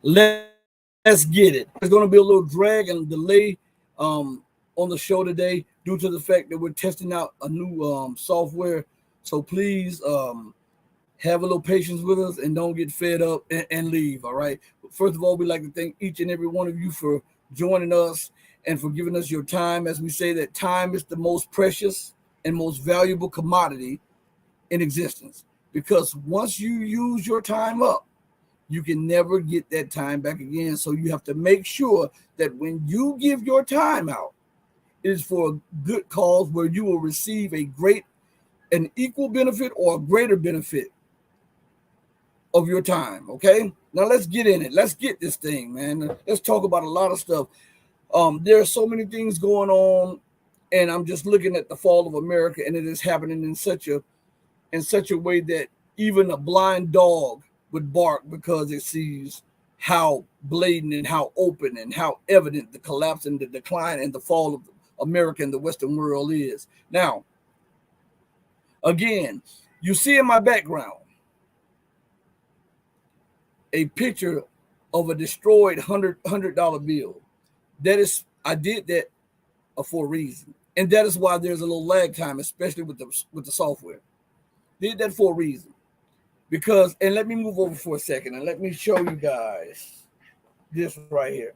Let's get it. There's going to be a little drag and delay on the show today due to the fact that we're testing out a new software. So please have a little patience with us and don't get fed up and leave. All right. First of all, we'd like to thank each and every one of you for joining us and for giving us your time. As we say, that time is the most precious and most valuable commodity in existence, because once you use your time up, you can never get that time back again. So you have to make sure that when you give your time out, it is for a good cause where you will receive an equal benefit or a greater benefit of your time. Okay, now let's get in it. Let's get this thing, man. Let's talk about a lot of stuff. There are so many things going on, and I'm just looking at the fall of America, and it is happening in such a way that even a blind dog would bark because it sees how blatant and how open and how evident the collapse and the decline and the fall of America and the Western world is. Now, again, you see in my background a picture of a destroyed $100 bill. I did that for a reason, and that is why there's a little lag time, especially with the software. Did that for a reason, because, and let me move over for a second and let me show you guys this right here.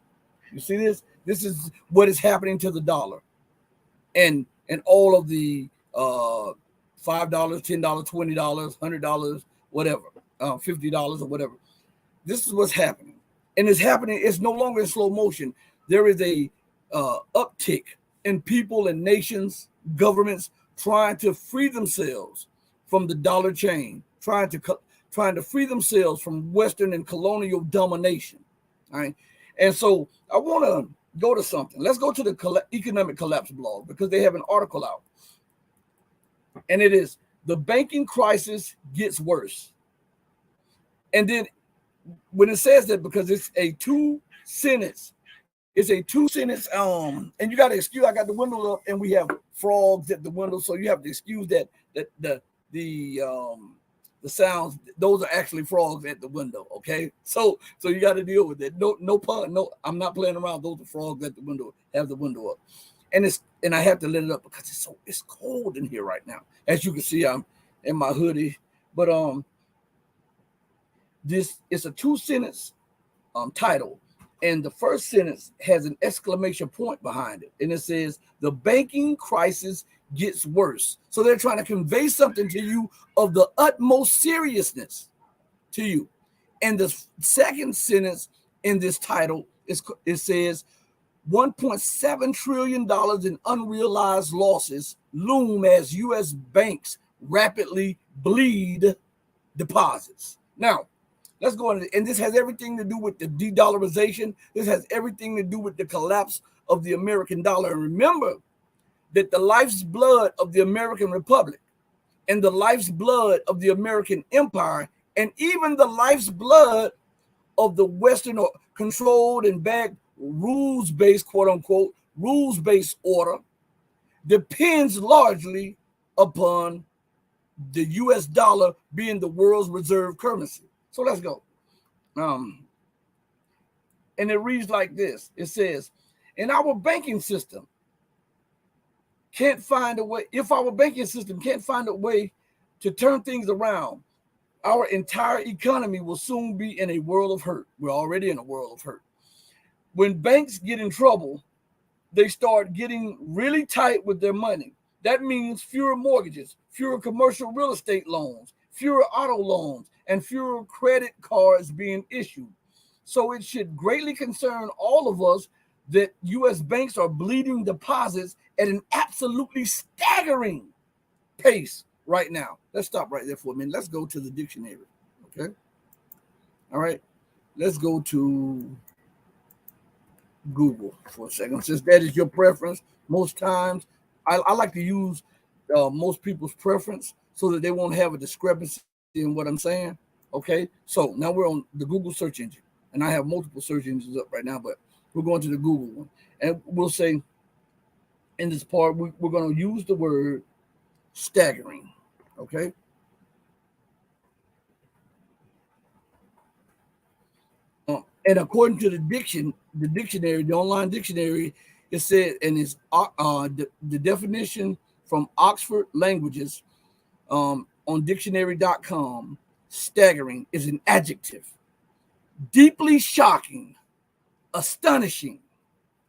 You see this? This is what is happening to the dollar, and all of the $5, $10, $20, $100, whatever, $50 or whatever. This is what's happening, and it's happening. It's no longer in slow motion. There is a uptick in people and nations, governments trying to free themselves from the dollar chain, trying to free themselves from Western and colonial domination. All right, and so I want to go to something. Let's go to the economic collapse blog, because they have an article out, and it is "The Banking Crisis Gets Worse." And then when it says that, because it's a two sentence, and you got to excuse. I got the window up, and we have frogs at the window, so you have to excuse that the sounds. Those are actually frogs at the window. Okay, so you got to deal with it. No pun. No, I'm not playing around. Those are frogs at the window. Have the window up, and I have to let it up because it's cold in here right now. As you can see, I'm in my hoodie, but this is a two sentence title. And the first sentence has an exclamation point behind it. And it says, "The banking crisis gets worse." So they're trying to convey something to you of the utmost seriousness to you. And the second sentence in this title, it says, $1.7 trillion in unrealized losses loom as U.S. banks rapidly bleed deposits. Now, let's go on. And this has everything to do with the de-dollarization. This has everything to do with the collapse of the American dollar. And remember that the life's blood of the American Republic and the life's blood of the American Empire and even the life's blood of the Western or controlled and backed rules-based, quote unquote, rules-based order depends largely upon the US dollar being the world's reserve currency. So let's go. And it reads like this. It says, in our banking system can't find a way, if our banking system can't find a way to turn things around, our entire economy will soon be in a world of hurt. We're already in a world of hurt. When banks get in trouble, they start getting really tight with their money. That means fewer mortgages, fewer commercial real estate loans, fewer auto loans, and fewer credit cards being issued. So it should greatly concern all of us that U.S. banks are bleeding deposits at an absolutely staggering pace right now. Let's stop right there for a minute. Let's go to the dictionary. Okay. All right. Let's go to Google for a second. Since that is your preference, most times I like to use most people's preference so that they won't have a discrepancy in what I'm saying. Okay. So now we're on the Google search engine, and I have multiple search engines up right now, but we're going to the Google one. And we'll say in this part, we're going to use the word staggering. Okay. And according to the dictionary, the online dictionary, it said, and it's the definition from Oxford Languages on dictionary.com, staggering is an adjective, deeply shocking, astonishing.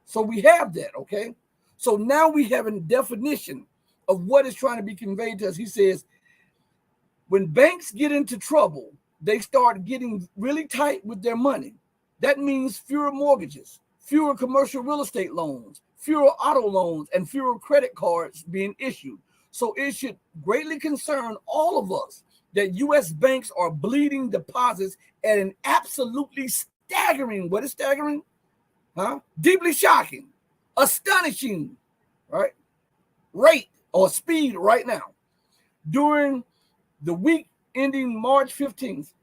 So we have that, okay? So now we have a definition of what is trying to be conveyed to us. He says, when banks get into trouble, they start getting really tight with their money. That means fewer mortgages, fewer commercial real estate loans, fewer auto loans, and fewer credit cards being issued. So it should greatly concern all of us that U.S. banks are bleeding deposits at an absolutely staggering, what is staggering? Deeply shocking, astonishing, right? Rate or speed right now. During the week ending March 15th,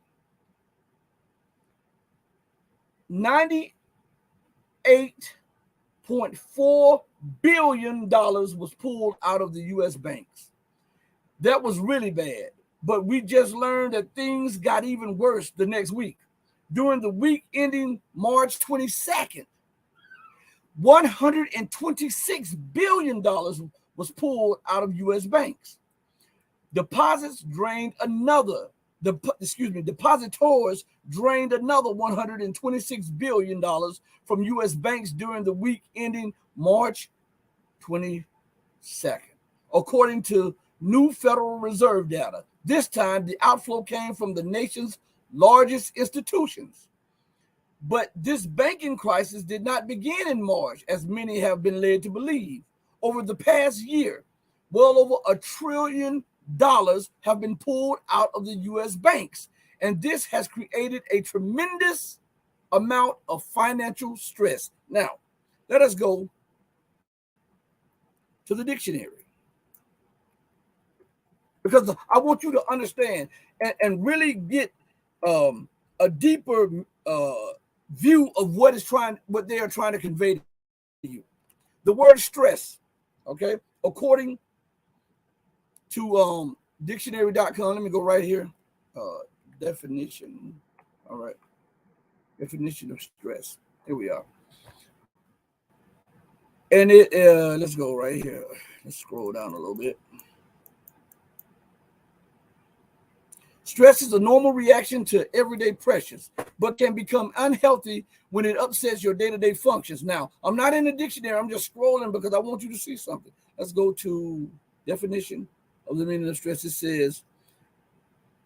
$98.4 billion was pulled out of the U.S. banks. That was really bad. But we just learned that things got even worse the next week. During the week ending March 22nd, $126 billion was pulled out of U.S. banks. Depositors drained another $126 billion from U.S. banks during the week ending March 22nd, according to new Federal Reserve data. This time, the outflow came from the nation's largest institutions. But this banking crisis did not begin in March, as many have been led to believe. Over the past year, well over $1 trillion have been pulled out of the U.S. banks, and this has created a tremendous amount of financial stress. Now, let us go to the dictionary, because I want you to understand and really get a deeper view of what they are trying to convey to you. The word stress, okay, according to dictionary.com, let me go right here. Definition. All right. Definition of stress. Here we are. And let's go right here. Let's scroll down a little bit. Stress is a normal reaction to everyday pressures, but can become unhealthy when it upsets your day-to-day functions. Now, I'm not in the dictionary. I'm just scrolling because I want you to see something. Let's go to definition of the meaning of stress. It says,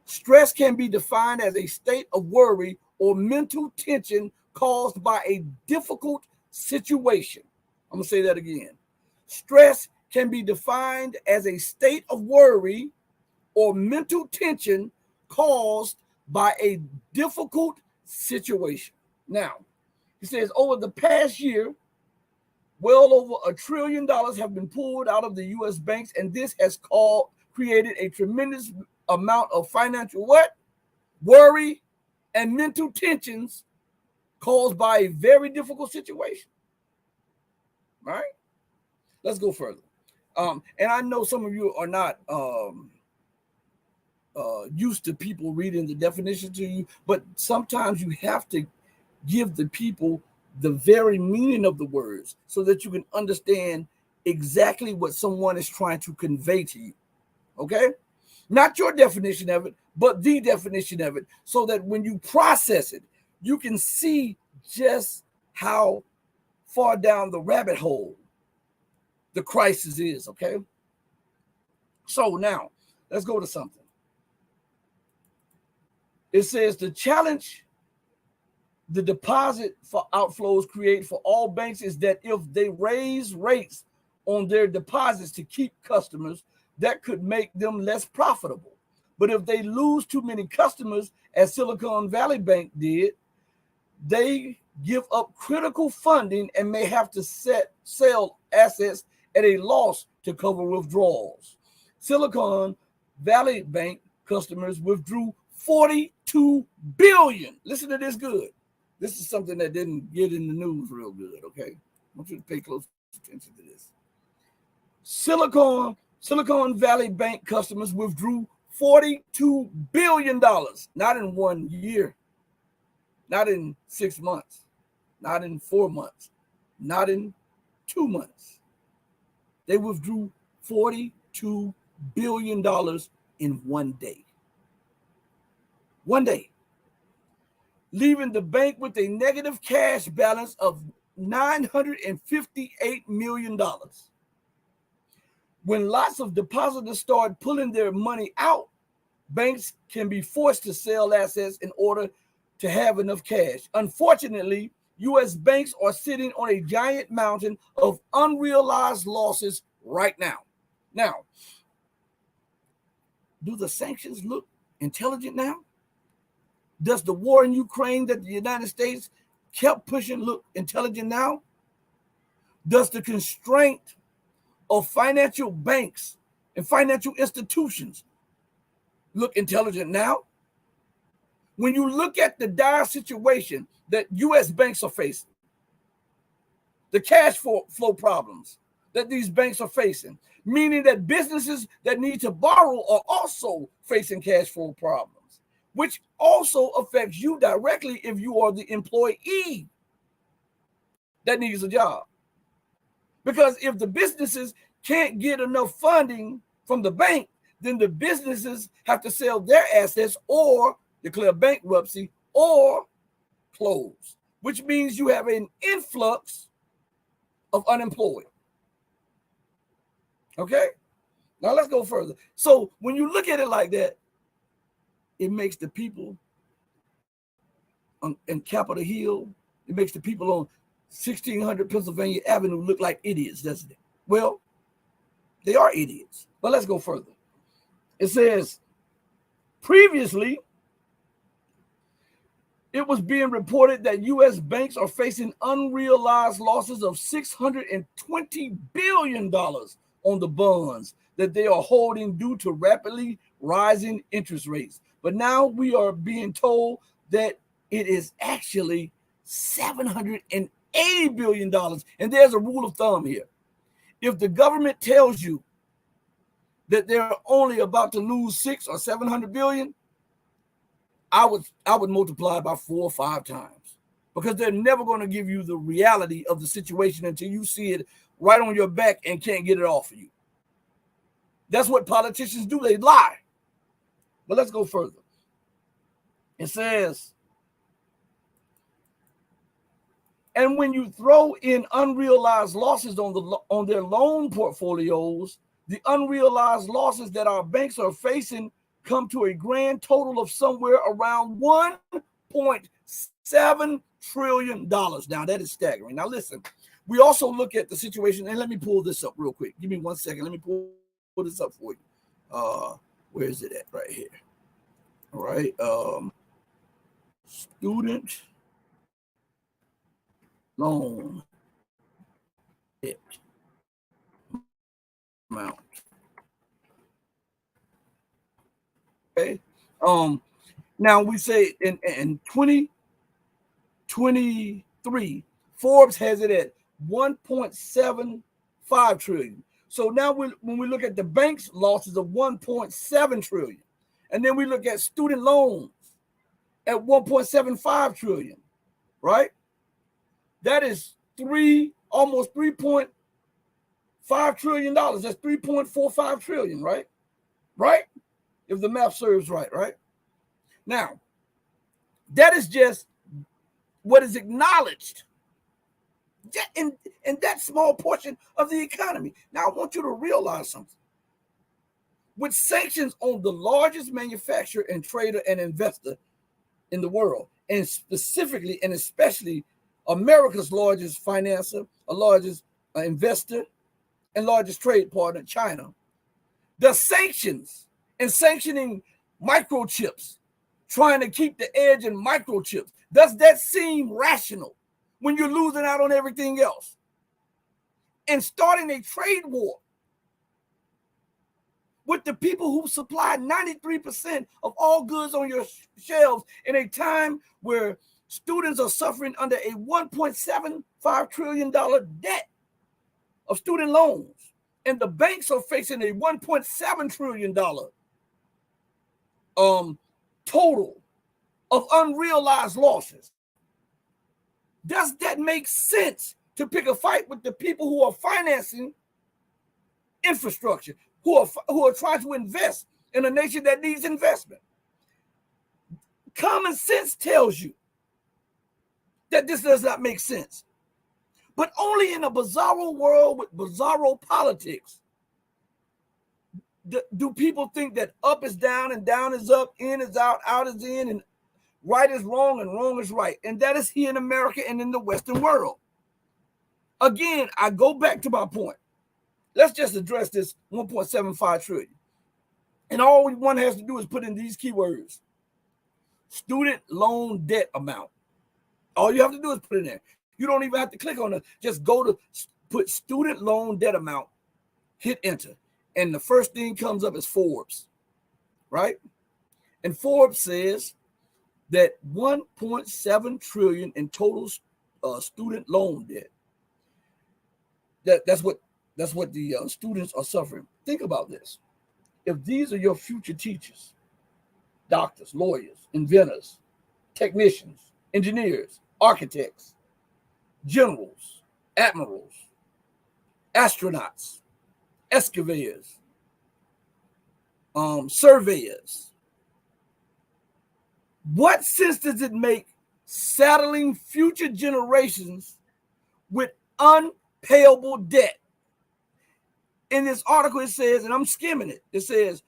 stress can be defined as a state of worry or mental tension caused by a difficult situation. I'm going to say that again. Stress can be defined as a state of worry or mental tension caused by a difficult situation. Now, he says, over the past year, well over $1 trillion have been pulled out of the U.S. banks, and this has created a tremendous amount of financial worry and mental tensions caused by a very difficult situation. All right, let's go further. And I know some of you are not used to people reading the definition to you, but sometimes you have to give the people the very meaning of the words so that you can understand exactly what someone is trying to convey to you. Okay? Not your definition of it, but the definition of it, so that when you process it, you can see just how far down the rabbit hole the crisis is. Okay? So now, let's go to something. It says the challenge the deposit for outflows create for all banks is that if they raise rates on their deposits to keep customers, that could make them less profitable. But if they lose too many customers, as Silicon Valley Bank did, they give up critical funding and may have to sell assets at a loss to cover withdrawals. Silicon Valley Bank customers withdrew $42 billion. Listen to this good. This is something that didn't get in the news real good, okay? I want you to pay close attention to this. Silicon Valley Bank customers withdrew $42 billion, not in 1 year, not in 6 months, not in 4 months, not in 2 months. They withdrew $42 billion in 1 day. 1 day. Leaving the bank with a negative cash balance of $958 million. When lots of depositors start pulling their money out, banks can be forced to sell assets in order to have enough cash. Unfortunately, U.S. banks are sitting on a giant mountain of unrealized losses right now. Now, do the sanctions look intelligent now? Does the war in Ukraine that the United States kept pushing look intelligent now? Does the constraint of financial banks and financial institutions look intelligent now? When you look at the dire situation that U.S. banks are facing, the cash flow problems that these banks are facing, meaning that businesses that need to borrow are also facing cash flow problems, which also affects you directly if you are the employee that needs a job. Because if the businesses can't get enough funding from the bank, then the businesses have to sell their assets or declare bankruptcy or close, which means you have an influx of unemployed. Okay? Now let's go further. So when you look at it like that, it makes the people in Capitol Hill, it makes the people on 1600 Pennsylvania Avenue look like idiots, doesn't it? Well, they are idiots. But let's go further. It says, previously, it was being reported that U.S. banks are facing unrealized losses of $620 billion on the bonds that they are holding due to rapidly rising interest rates. But now we are being told that it is actually $780 billion. And there's a rule of thumb here. If the government tells you that they're only about to lose 600 or 700 billion, I would multiply by 4 or 5 times, because they're never going to give you the reality of the situation until you see it right on your back and can't get it off of you. That's what politicians do. They lie. But let's go further. It says, and when you throw in unrealized losses on their loan portfolios, the unrealized losses that our banks are facing come to a grand total of somewhere around $1.7 trillion. Now, that is staggering. Now, listen, we also look at the situation, and let me pull this up real quick. Give me 1 second. Let me pull this up for you. Where is it at? Right here. All right. Student loan debt amount. Okay. Now we say in 2023, Forbes has it at 1.75 trillion. So now when we look at the bank's losses of 1.7 trillion, and then we look at student loans at 1.75 trillion, right? That is almost $3.5 trillion. That's 3.45 trillion, right? Right? If the math serves right, right? Now, that is just what is acknowledged in that small portion of the economy. Now, I want you to realize something. With sanctions on the largest manufacturer and trader and investor in the world, and specifically and especially America's largest financer, largest investor, and largest trade partner, China, the sanctions and sanctioning microchips, trying to keep the edge in microchips, does that seem rational when you're losing out on everything else? And starting a trade war with the people who supply 93% of all goods on your shelves in a time where students are suffering under a $1.75 trillion debt of student loans, and the banks are facing a $1.7 trillion total of unrealized losses. Does that make sense to pick a fight with the people who are financing infrastructure, who are trying to invest in a nation that needs investment? Common sense tells you that this does not make sense. But only in a bizarro world with bizarro politics do people think that up is down and down is up, in is out is in, and right is wrong and wrong is right. And that is here in America and in the Western world. Again, I go back to my point. Let's just address this 1.75 trillion. And all one has to do is put in these keywords: student loan debt amount. All you have to do is put it in there. You don't even have to click on it. Just go to put student loan debt amount, hit enter. And the first thing comes up is Forbes, right? And Forbes says that 1.7 trillion in total student loan debt. That's what the students are suffering. Think about this. If these are your future teachers, doctors, lawyers, inventors, technicians, engineers, architects, generals, admirals, astronauts, excavators, surveyors, what sense does it make saddling future generations with unpayable debt? In this article, it says, and I'm skimming it, it says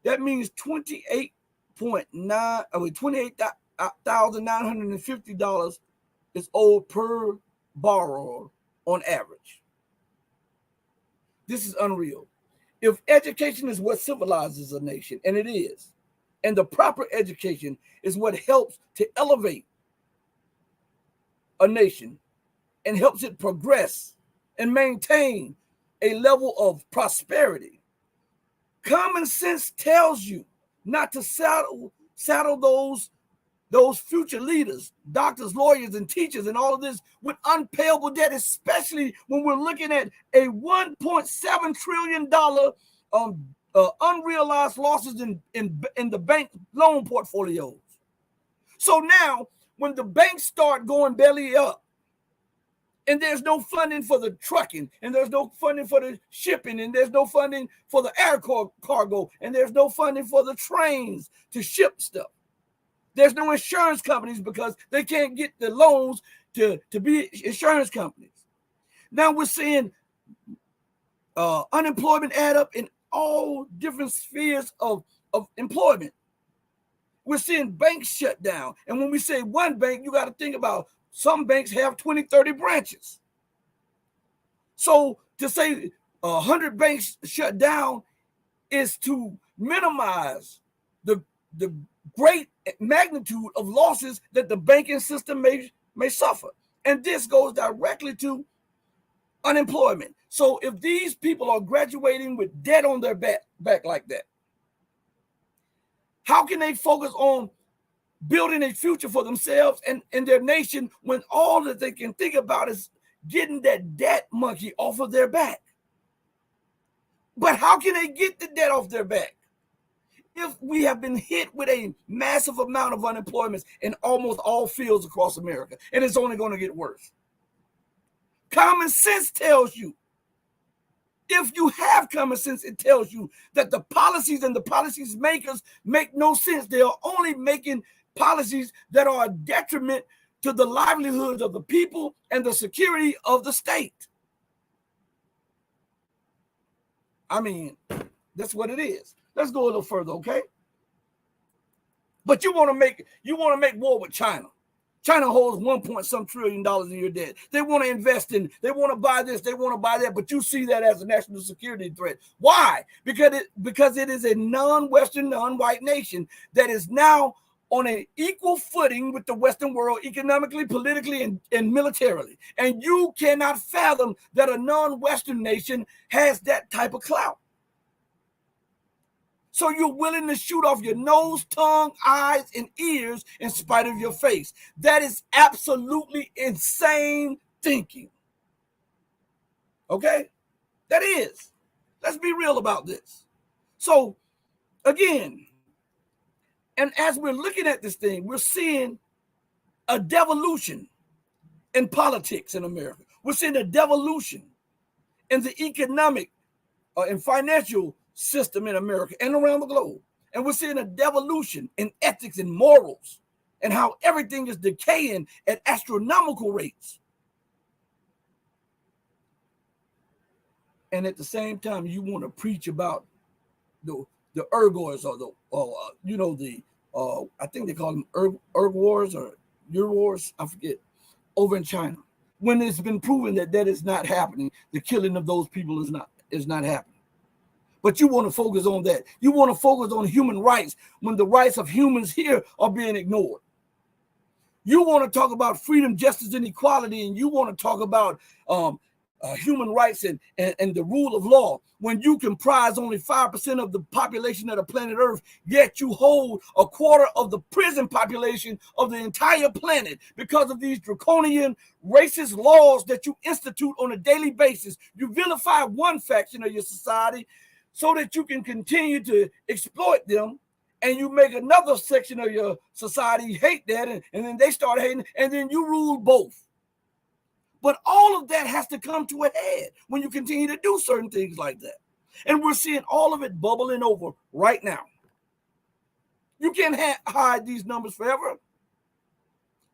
that means $28,950 is owed per borrower on average. This is unreal. If education is what civilizes a nation, and it is, and the proper education is what helps to elevate a nation and helps it progress and maintain a level of prosperity, common sense tells you not to saddle those future leaders, doctors, lawyers, and teachers, and all of this with unpayable debt, especially when we're looking at a $1.7 trillion unrealized losses in the bank loan portfolios. So now, when the banks start going belly up, and there's no funding for the trucking, and there's no funding for the shipping, and there's no funding for the air cargo, and there's no funding for the trains to ship stuff. There's no insurance companies because they can't get the loans to be insurance companies. Now we're seeing unemployment add up in all different spheres of employment. We're seeing banks shut down. And when we say one bank, you got to think about some banks have 20, 30 branches. So to say 100 banks shut down is to minimize the great magnitude of losses that the banking system may suffer. And this goes directly to unemployment. So if these people are graduating with debt on their back like that, how can they focus on building a future for themselves and their nation when all that they can think about is getting that debt monkey off of their back? But how can they get the debt off their back if we have been hit with a massive amount of unemployment in almost all fields across America, and it's only going to get worse? Common sense tells you, if you have common sense, it tells you that the policies and the policies makers make no sense. They are only making policies that are a detriment to the livelihoods of the people and the security of the state. I mean, that's what it is. Let's go a little further, okay? But you want to make war with China. China holds $1 trillion in your debt. They want to invest in, they want to buy this, they want to buy that, but you see that as a national security threat. Why? Because it is a non-Western, non-white nation that is now on an equal footing with the Western world economically, politically, and militarily. And you cannot fathom that a non-Western nation has that type of clout. So you're willing to shoot off your nose, tongue, eyes, and ears in spite of your face. That is absolutely insane thinking. Okay? That is. Let's be real about this. So, again, and as we're looking at this thing, we're seeing a devolution in politics in America. We're seeing a devolution in the economic and financial system in America and around the globe. And we're seeing a devolution in ethics and morals and how everything is decaying at astronomical rates. And at the same time, you want to preach about the ergors or I think they call them erg wars or Euro wars, I forget, over in China. When it's been proven that that is not happening, the killing of those people is not happening. But you want to focus on that. You want to focus on human rights when the rights of humans here are being ignored. You want to talk about freedom, justice, and equality, and you want to talk about human rights and the rule of law when you comprise only 5% of the population of the planet Earth, yet you hold a quarter of the prison population of the entire planet because of these draconian racist laws that you institute on a daily basis. You vilify one faction of your society so that you can continue to exploit them, and you make another section of your society hate that, and then they start hating, and then you rule both. But all of that has to come to a head when you continue to do certain things like that. And we're seeing all of it bubbling over right now. You can't hide these numbers forever.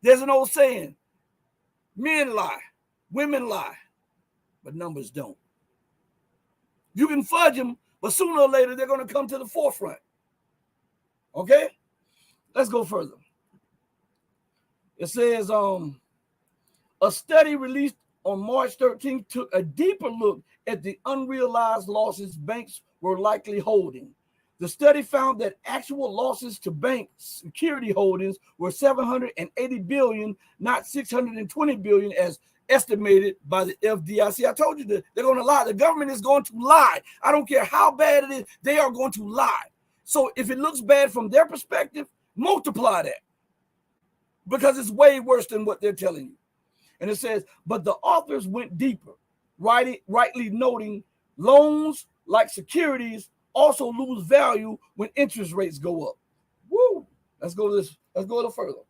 There's an old saying, men lie, women lie, but numbers don't. You can fudge them, but sooner or later, they're going to come to the forefront. Okay? Let's go further. It says, a study released on March 13th took a deeper look at the unrealized losses banks were likely holding. The study found that actual losses to bank security holdings were $780 billion, not $620 billion as estimated by the FDIC. I told you that they're going to lie. The government is going to lie. I don't care how bad it is. They are going to lie. So if it looks bad from their perspective, multiply that because it's way worse than what they're telling you. And it says, but the authors went deeper, rightly noting loans like securities also lose value when interest rates go up. Woo! Let's go a little further.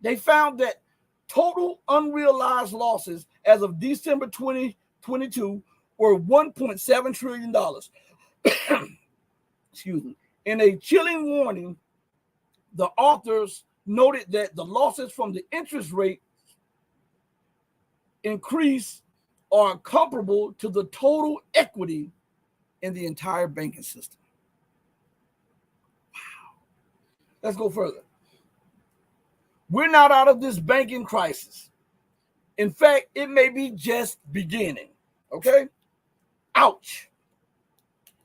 They found that total unrealized losses as of December 2022 were $1.7 trillion. Excuse me. In a chilling warning, the authors noted that the losses from the interest rate increase are comparable to the total equity in the entire banking system. Wow. Let's go further. We're not out of this banking crisis. In fact, it may be just beginning. Okay? Ouch.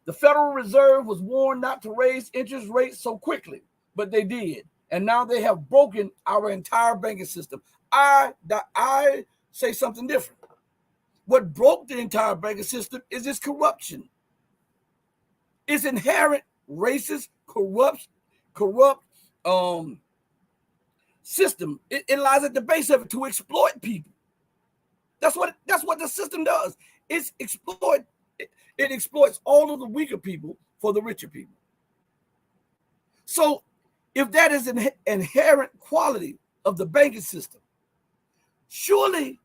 The Federal Reserve was warned not to raise interest rates so quickly, but they did. And now they have broken our entire banking system. I say something different. What broke the entire banking system is its corruption. It's inherent racist, corrupt system. It lies at the base of it to exploit people. That's what the system does. It exploits all of the weaker people for the richer people. So if that is an inherent quality of the banking system, surely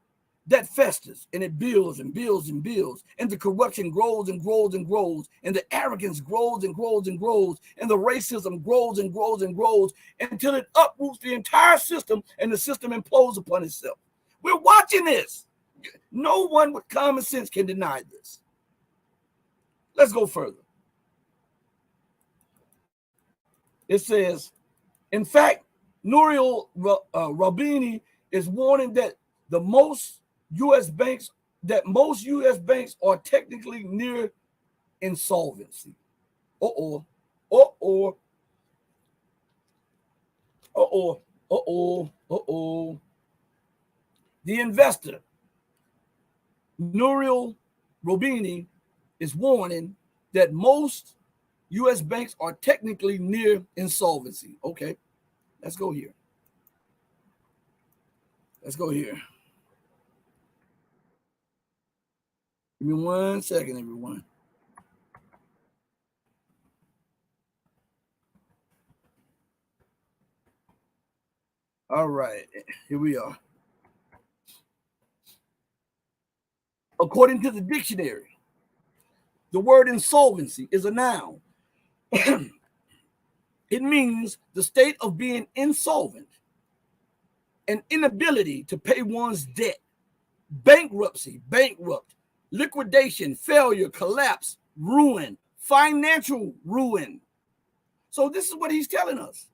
that festers and it builds and builds and builds, and the corruption grows and grows and grows, and the arrogance grows and grows and grows, and the racism grows and grows and grows until it uproots the entire system and the system implodes upon itself. We're watching this. No one with common sense can deny this. Let's go further. It says, in fact, Nouriel Roubini is warning that most U.S. banks are technically near insolvency. The investor, Nouriel Roubini, is warning that most U.S. banks are technically near insolvency. Okay, let's go here. Give me 1 second, everyone. All right, here we are. According to the dictionary, the word insolvency is a noun. It means the state of being insolvent, an inability to pay one's debt, bankruptcy, bankrupt, liquidation, failure, collapse, ruin, financial ruin. So this is what he's telling us.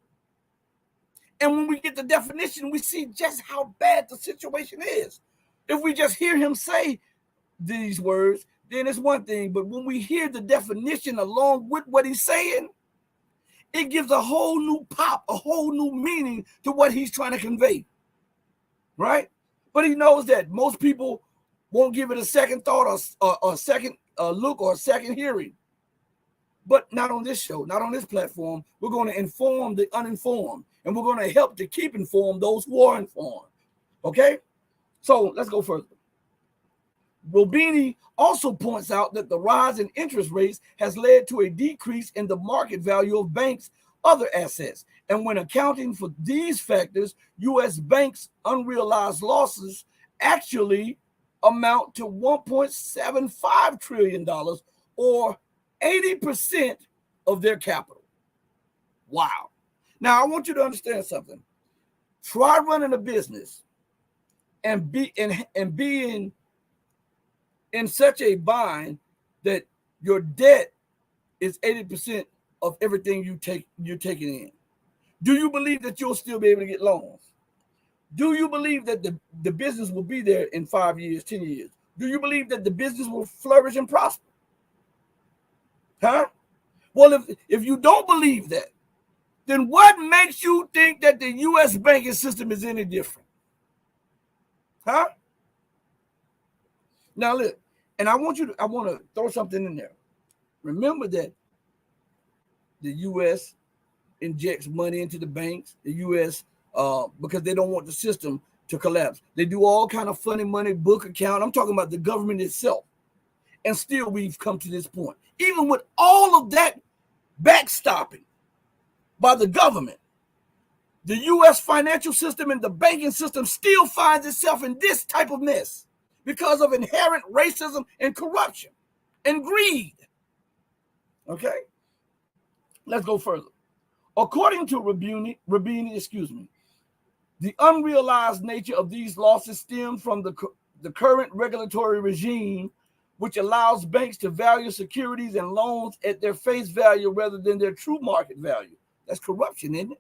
And when we get the definition, we see just how bad the situation is. If we just hear him say these words, then it's one thing. But when we hear the definition along with what he's saying, it gives a whole new pop, a whole new meaning to what he's trying to convey. Right? But he knows that most people won't give it a second thought or a second look or a second hearing. But not on this show, not on this platform. We're going to inform the uninformed, and we're going to help to keep informed those who are informed. Okay? So let's go further. Robini also points out that the rise in interest rates has led to a decrease in the market value of banks' other assets. And when accounting for these factors, U.S. banks' unrealized losses actually amount to $1.75 trillion, or 80% of their capital. Wow. Now, I want you to understand something. Try running a business and being in such a bind that your debt is 80% of everything you're taking in. Do you believe that you'll still be able to get loans? Do you believe that the business will be there in 5 years, 10 years? Do you believe that the business will flourish and prosper? Huh? Well, if you don't believe that, then what makes you think that the U.S. banking system is any different? Huh? Now look, and I want to throw something in there. Remember that the U.S. injects money into the banks. The U.S. Because they don't want the system to collapse. They do all kind of funny money book account. I'm talking about the government itself. And still we've come to this point. Even with all of that backstopping by the government, the U.S. financial system and the banking system still finds itself in this type of mess because of inherent racism and corruption and greed. Okay? Let's go further. According to Rabini, the unrealized nature of these losses stem from the current regulatory regime, which allows banks to value securities and loans at their face value rather than their true market value. That's corruption, isn't it?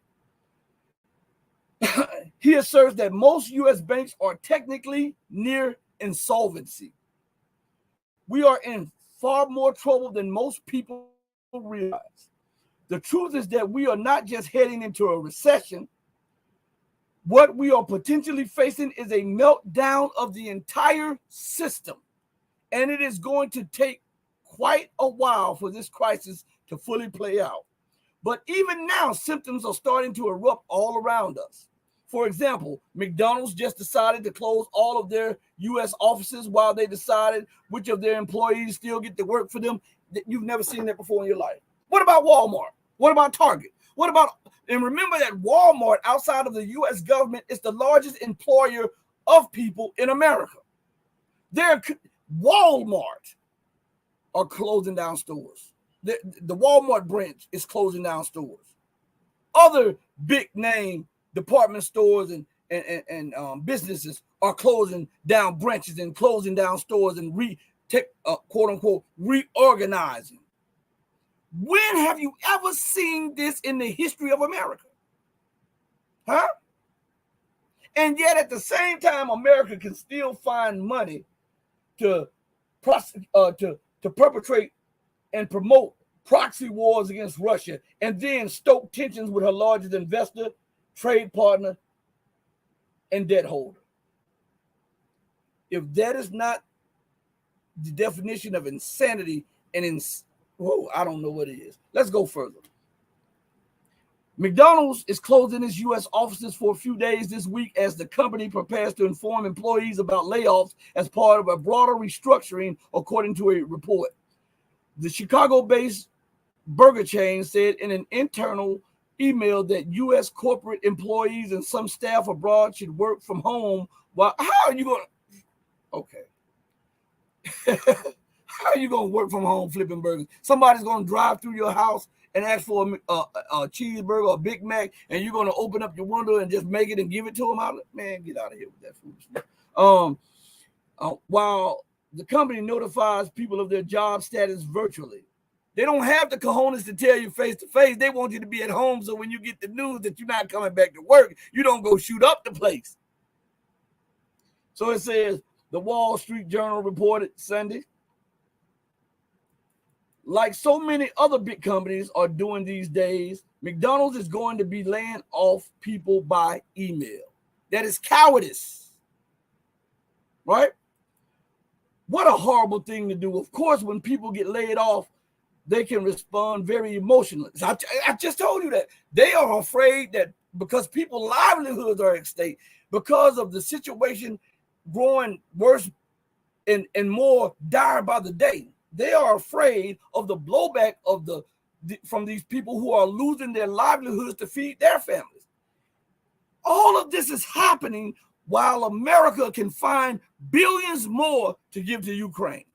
He asserts that most U.S. banks are technically near insolvency. We are in far more trouble than most people realize. The truth is that we are not just heading into a recession. What we are potentially facing is a meltdown of the entire system. And it is going to take quite a while for this crisis to fully play out. But even now, symptoms are starting to erupt all around us. For example, McDonald's just decided to close all of their U.S. offices while they decided which of their employees still get to work for them. You've never seen that before in your life. What about Walmart? What about Target? What about, and remember that Walmart outside of the U.S. government is the largest employer of people in America. Walmart are closing down stores. The Walmart branch is closing down stores. Other big name department stores and businesses are closing down branches and closing down stores and quote unquote reorganizing. When have you ever seen this in the history of America? Huh? And yet at the same time, America can still find money to perpetrate and promote proxy wars against Russia and then stoke tensions with her largest investor, trade partner, and debt holder. If that is not the definition of insanity and I don't know what it is. Let's go further. McDonald's is closing its U.S. offices for a few days this week as the company prepares to inform employees about layoffs as part of a broader restructuring, according to a report. The Chicago-based burger chain said in an internal email that U.S. corporate employees and some staff abroad should work from home. How are you going to? Okay. How are you going to work from home flipping burgers? Somebody's going to drive through your house and ask for a cheeseburger or a Big Mac, and you're going to open up your window and just make it and give it to them out. Man, get out of here with that foolishness. While the company notifies people of their job status virtually, they don't have the cojones to tell you face to face. They want you to be at home, so when you get the news that you're not coming back to work, you don't go shoot up the place. So it says, the Wall Street Journal reported Sunday, like so many other big companies are doing these days, McDonald's is going to be laying off people by email. That is cowardice, right? What a horrible thing to do. Of course, when people get laid off, they can respond very emotionally. I just told you that. They are afraid that because people's livelihoods are at stake, because of the situation growing worse and more dire by the day, they are afraid of the blowback of from these people who are losing their livelihoods to feed their families. All of this is happening while America can find billions more to give to Ukraine.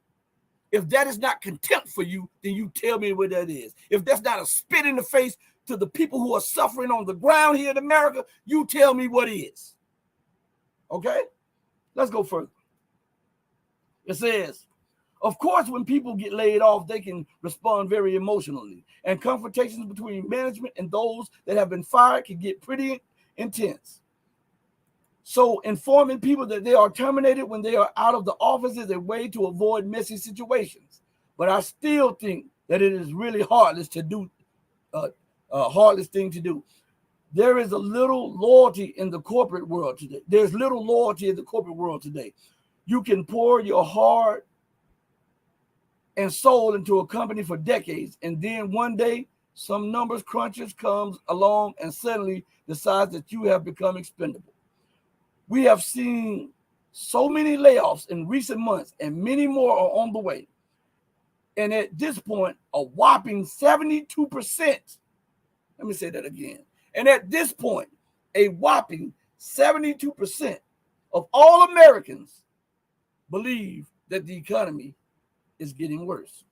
If that is not contempt for you, then you tell me what that is. If that's not a spit in the face to the people who are suffering on the ground here in America, you tell me what is. Okay? Let's go further. It says, of course, when people get laid off, they can respond very emotionally, and confrontations between management and those that have been fired can get pretty intense. So informing people that they are terminated when they are out of the office is a way to avoid messy situations. But I still think that it is really heartless to do, heartless thing to do. There is a little loyalty in the corporate world today. There's little loyalty in the corporate world today. You can pour your heart and soul into a company for decades, and then one day some numbers crunchers comes along and suddenly decides that you have become expendable. We have seen so many layoffs in recent months, and many more are on the way. And at this point, a whopping 72%, let me say that again. And at this point, a whopping 72% of all Americans believe that the economy is getting worse.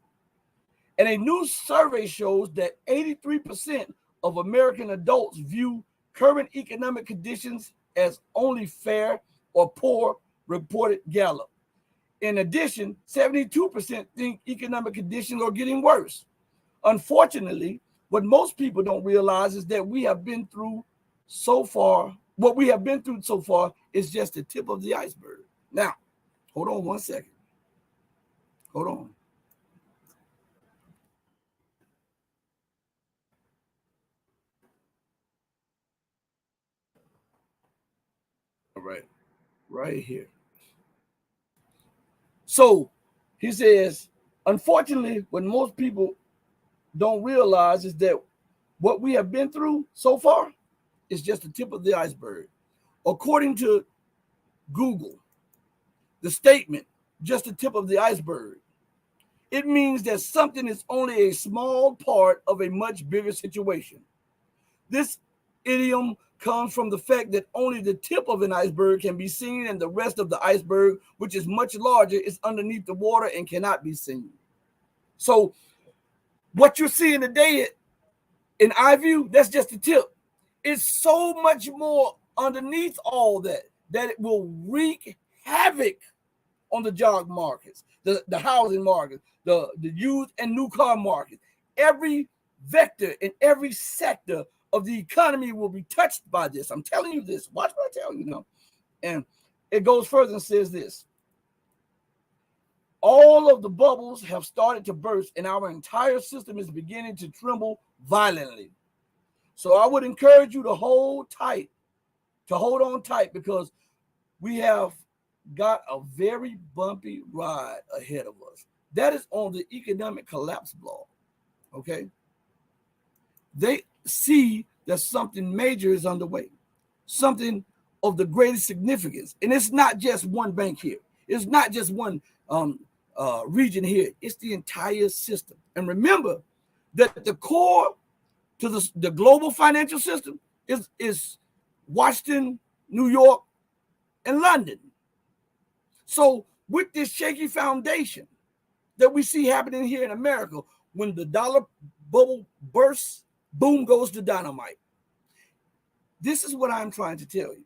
And a new survey shows that 83% of American adults view current economic conditions as only fair or poor, reported Gallup. In addition, 72% think economic conditions are getting worse. Unfortunately, what most people don't realize is that what we have been through so far is just the tip of the iceberg. Now, hold on one second. Hold on. All right here. So he says, unfortunately, what most people don't realize is that what we have been through so far is just the tip of the iceberg. According to Google, the statement, just the tip of the iceberg, it means that something is only a small part of a much bigger situation. This idiom comes from the fact that only the tip of an iceberg can be seen, and the rest of the iceberg, which is much larger, is underneath the water and cannot be seen. So what you're seeing today in iView, that's just the tip. It's so much more underneath all that it will wreak havoc on the job markets, the housing market, the used and new car market. Every vector in every sector of the economy will be touched by this. I'm telling you this. Watch what I tell you now. And it goes further and says this. All of the bubbles have started to burst, and our entire system is beginning to tremble violently. So I would encourage you to hold on tight, because we have got a very bumpy ride ahead of us. That is on the economic collapse blog. Okay. They see that something major is underway, something of the greatest significance. And it's not just one bank here. It's not just one region here. It's the entire system. And remember that the core to the global financial system is Washington, New York, and London. So with this shaky foundation that we see happening here in America. When the dollar bubble bursts, boom goes the dynamite. This is what I'm trying to tell you.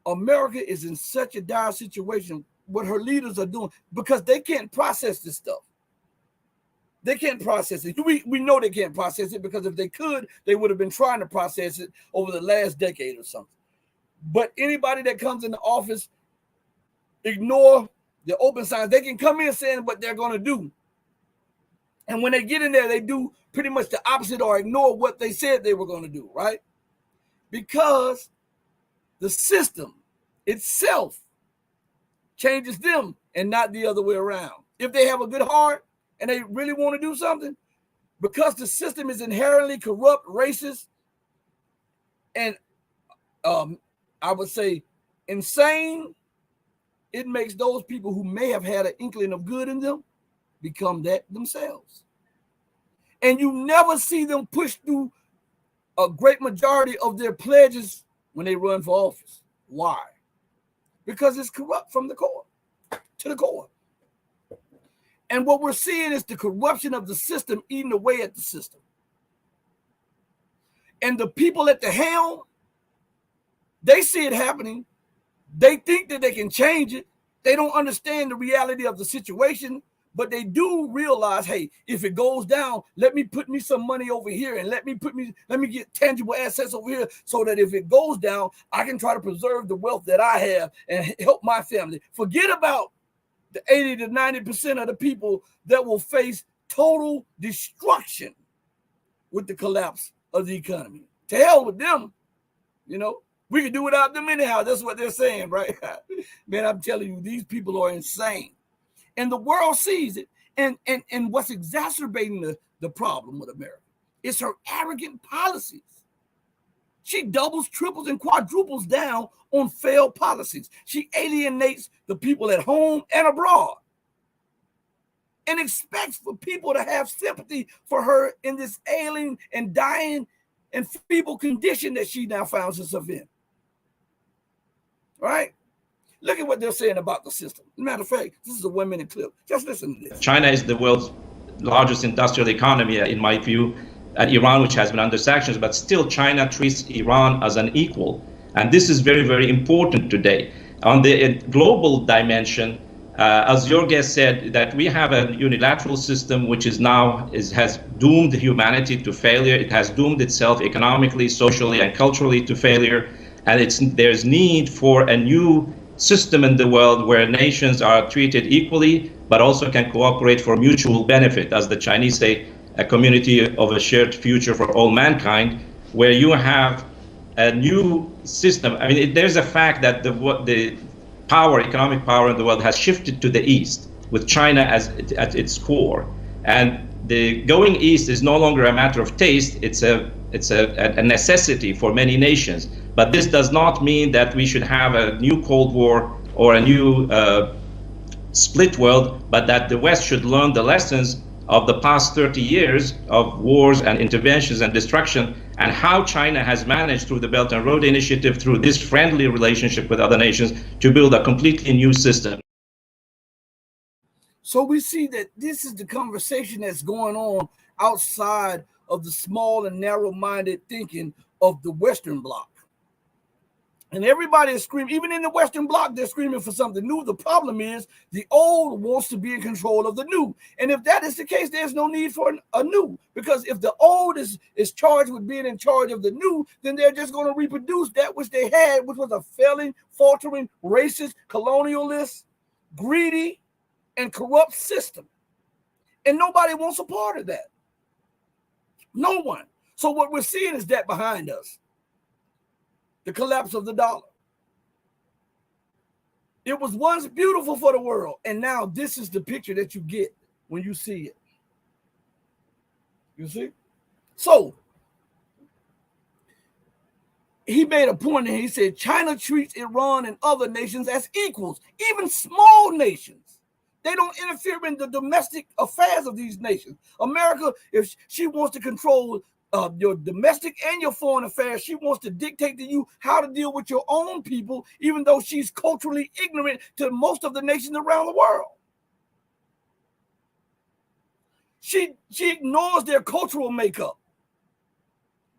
America is in such a dire situation, what her leaders are doing, because they can't process this stuff. They can't process it. We know they can't process it, because if they could, they would have been trying to process it over the last decade or something. But anybody that comes in the office, ignore the open signs. They can come in saying what they're going to do. And when they get in there, they do pretty much the opposite or ignore what they said they were going to do, right? Because the system itself changes them and not the other way around. If they have a good heart and they really want to do something, because the system is inherently corrupt, racist, and I would say insane, it makes those people who may have had an inkling of good in them become that themselves. And you never see them push through a great majority of their pledges when they run for office. Why? Because it's corrupt from the core to the core. And what we're seeing is the corruption of the system eating away at the system. And the people at the helm, they see it happening. They think that they can change it. They don't understand the reality of the situation, but they do realize, hey, if it goes down, let me put me some money over here and let me get tangible assets over here so that if it goes down, I can try to preserve the wealth that I have and help my family. Forget about the 80 to 90% of the people that will face total destruction with the collapse of the economy. To hell with them, you know. We can do without them anyhow. That's what they're saying, right? Man, I'm telling you, these people are insane. And the world sees it. And what's exacerbating the problem with America is her arrogant policies. She doubles, triples, and quadruples down on failed policies. She alienates the people at home and abroad and expects for people to have sympathy for her in this ailing and dying and feeble condition that she now finds herself in. Right? Look at what they're saying about the system. Matter of fact, this is a 1 minute clip. Just listen to this. China is the world's largest industrial economy, in my view, and Iran, which has been under sanctions, but still China treats Iran as an equal. And this is very, very important today. On the global dimension, as your guest said, that we have a unilateral system which is now has doomed humanity to failure. It has doomed itself economically, socially, and culturally to failure. And there's need for a new system in the world where nations are treated equally, but also can cooperate for mutual benefit, as the Chinese say, a community of a shared future for all mankind, where you have a new system. I mean, there's a fact that the power, economic power in the world has shifted to the east, with China at its core. And the going east is no longer a matter of taste, it's a necessity for many nations. But this does not mean that we should have a new Cold War or a new split world, but that the West should learn the lessons of the past 30 years of wars and interventions and destruction, and how China has managed through the Belt and Road Initiative, through this friendly relationship with other nations, to build a completely new system. So we see that this is the conversation that's going on outside of the small and narrow-minded thinking of the Western Bloc. And everybody is screaming, even in the Western Bloc, they're screaming for something new. The problem is the old wants to be in control of the new. And if that is the case, there's no need for a new. Because if the old is charged with being in charge of the new, then they're just going to reproduce that which they had, which was a failing, faltering, racist, colonialist, greedy, and corrupt system. And nobody wants a part of that. No one. So what we're seeing is that behind us. The collapse of the dollar. It was once beautiful for the world, and now this is the picture that you get when you see it. You see? So, he made a point, and he said China treats Iran and other nations as equals, even small nations. They don't interfere in the domestic affairs of these nations. America, if she wants to control your domestic and your foreign affairs. She wants to dictate to you how to deal with your own people, even though she's culturally ignorant to most of the nations around the world. She ignores their cultural makeup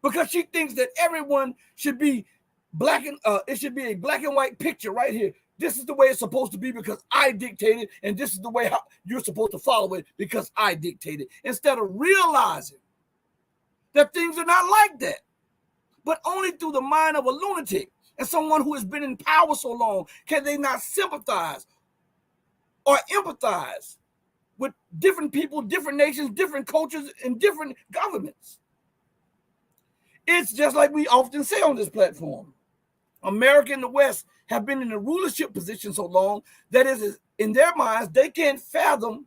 because she thinks that everyone should be black and it should be a black and white picture right here. This is the way it's supposed to be because I dictated, and this is the way how you're supposed to follow it because I dictated. Instead of realizing that things are not like that, but only through the mind of a lunatic and someone who has been in power so long can they not sympathize or empathize with different people, different nations, different cultures, and different governments. It's just like we often say on this platform. America and the West have been in a rulership position so long that is in their minds, they can't fathom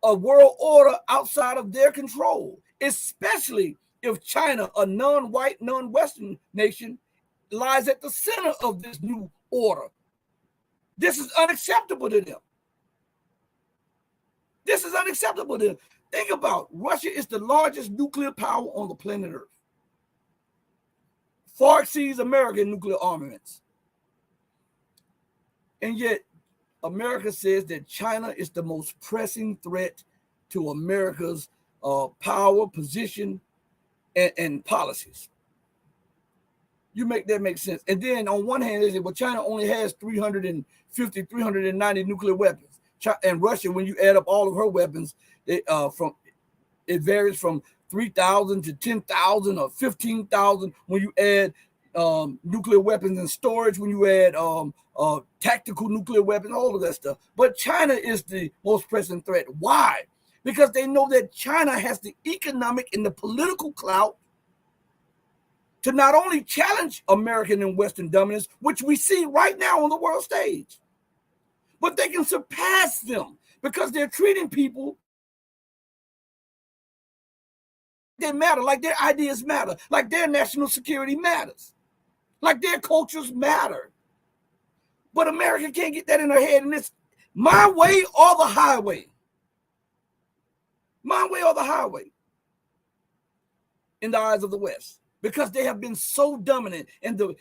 a world order outside of their control, especially if China, a non-white, non-Western nation, lies at the center of this new order. This is unacceptable to them. This is unacceptable to them. Think about it. Russia is the largest nuclear power on the planet Earth. Far exceeds American nuclear armaments. And yet, America says that China is the most pressing threat to America's power, position, and policies. You make that make sense. And then on one hand, they say, well, China only has 390 nuclear weapons. And Russia, when you add up all of her weapons, it varies from 3,000 to 10,000 or 15,000 when you add nuclear weapons and storage, when you add tactical nuclear weapons, all of that stuff. But China is the most pressing threat. Why? Because they know that China has the economic and the political clout to not only challenge American and Western dominance, which we see right now on the world stage, but they can surpass them because they're treating people they matter, like their ideas matter, like their national security matters, like their cultures matter. But America can't get that in her head, and it's my way or the highway. My way or the highway in the eyes of the West, because they have been so dominant, and the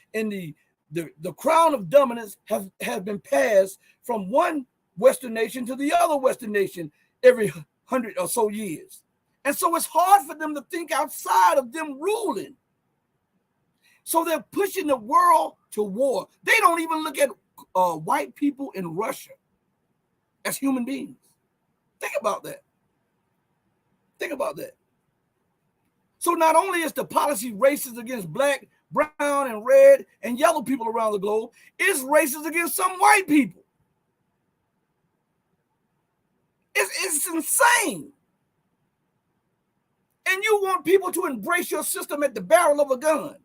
crown of dominance has been passed from one Western nation to the other Western nation every 100 or so years. And so it's hard for them to think outside of them ruling. So they're pushing the world to war. They don't even look at white people in Russia as human beings. Think about that. Think about that. So not only is the policy racist against black, brown, and red, and yellow people around the globe, it's racist against some white people. It's insane. And you want people to embrace your system at the barrel of a gun.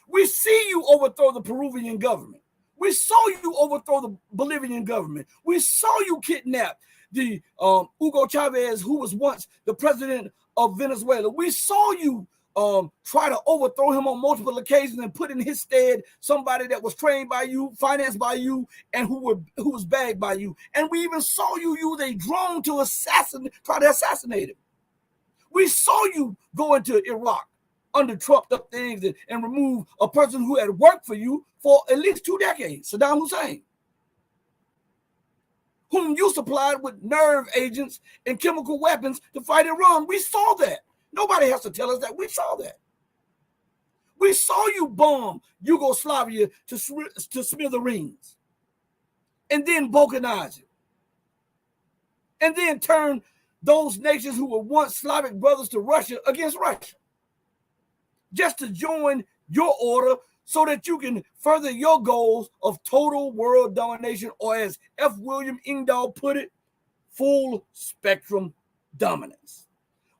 We see you overthrow the Peruvian government. We saw you overthrow the Bolivian government. We saw you kidnap the Hugo Chavez, who was once the president of Venezuela. We saw you try to overthrow him on multiple occasions and put in his stead somebody that was trained by you, financed by you, and who was bagged by you. And we even saw you use a drone to try to assassinate him. We saw you go into Iraq under trumped up things and remove a person who had worked for you for at least 2 decades, Saddam Hussein, whom you supplied with nerve agents and chemical weapons to fight Iran. We saw that. Nobody has to tell us that. We saw that. We saw you bomb Yugoslavia to smithereens and then balkanize it, and then turn those nations who were once Slavic brothers to Russia against Russia, just to join your order so that you can further your goals of total world domination, or as F. William Engdahl put it, full spectrum dominance.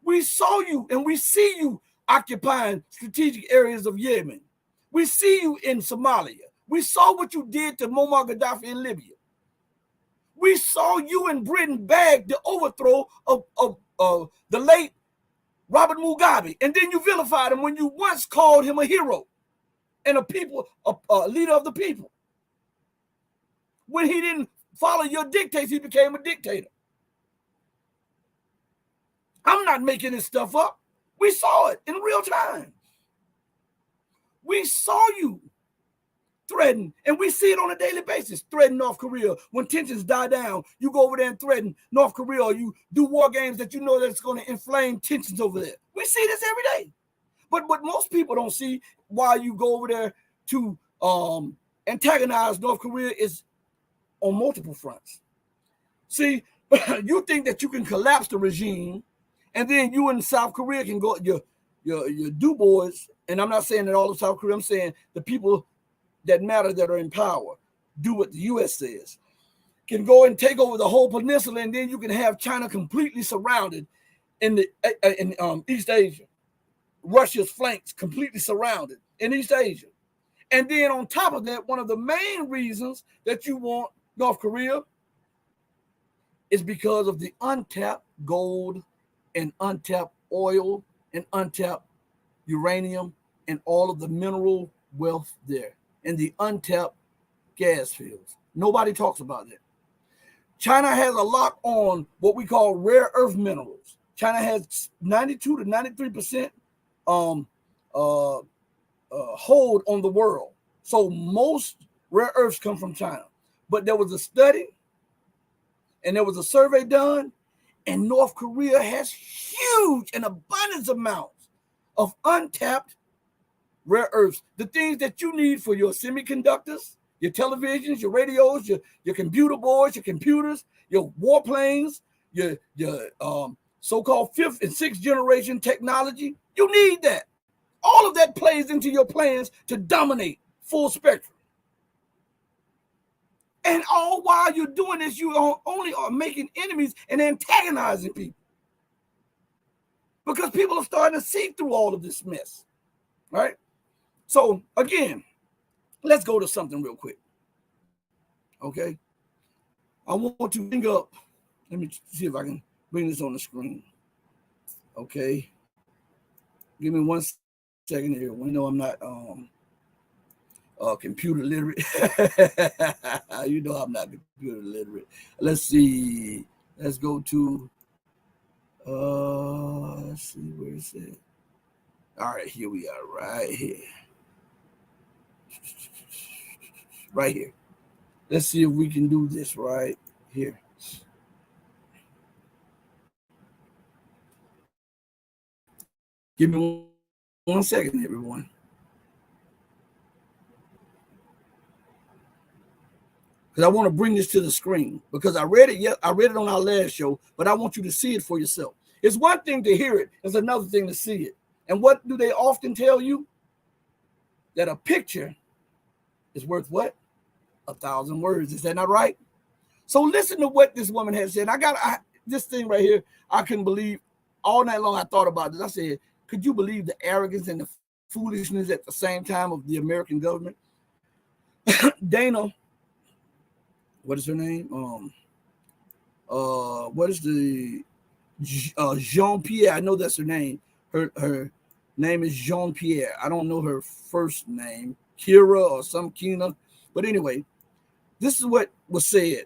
We saw you and we see you occupying strategic areas of Yemen. We see you in Somalia. We saw what you did to Muammar Gaddafi in Libya. We saw you in Britain bag the overthrow of the late Robert Mugabe, and then you vilified him when you once called him a hero and a leader of the people. When he didn't follow your dictates, he became a dictator. I'm not making this stuff up. We saw it in real time. We saw you threaten, and we see it on a daily basis, threaten North Korea. When tensions die down, you go over there and threaten North Korea, or you do war games that you know that's going to inflame tensions over there. We see this every day. But what most people don't see why you go over there to antagonize North Korea is on multiple fronts. See, you think that you can collapse the regime, and then you in South Korea can go, your do boys, and I'm not saying that all of South Korea, I'm saying the people that matter, that are in power, do what the U.S. says, can go and take over the whole peninsula, and then you can have China completely surrounded in East Asia. Russia's flanks completely surrounded in East Asia. And then on top of that, one of the main reasons that you want North Korea is because of the untapped gold and untapped oil and untapped uranium and all of the mineral wealth there, and the untapped gas fields. Nobody talks about that. China has a lock on what we call rare earth minerals. China has 92 to 93% hold on the world. So most rare earths come from China. But there was a study and there was a survey done, and North Korea has huge and abundant amounts of untapped rare earths, the things that you need for your semiconductors, your televisions, your radios, your computer boards, your computers, your warplanes, your so-called 5th and 6th generation technology. You need that. All of that plays into your plans to dominate full spectrum. And all while you're doing this, you only are making enemies and antagonizing people, because people are starting to see through all of this mess, right? So again, let's go to something real quick, okay? I want to bring up, let me see if I can bring this on the screen, okay? Give me 1 second here. We know I'm not computer literate. You know I'm not computer literate. Let's see. Let's go to, let's see, where is it? All right, here we are, right here. Right here. Let's see if we can do this right here. Give me 1 second, everyone. Because I want to bring this to the screen, because I read it on our last show, but I want you to see it for yourself. It's one thing to hear it, it's another thing to see it. And what do they often tell you? That a picture is worth what? 1,000 words. Is that not right? So listen to what this woman has said. This thing right here, I couldn't believe. All night long I thought about this. I said, could you believe the arrogance and the foolishness at the same time of the American government? Dana, what is her name? What is the Jean-Pierre? I know that's her name. Her name is Jean-Pierre. I don't know her first name, Kira or some Kina. But anyway, this is what was said.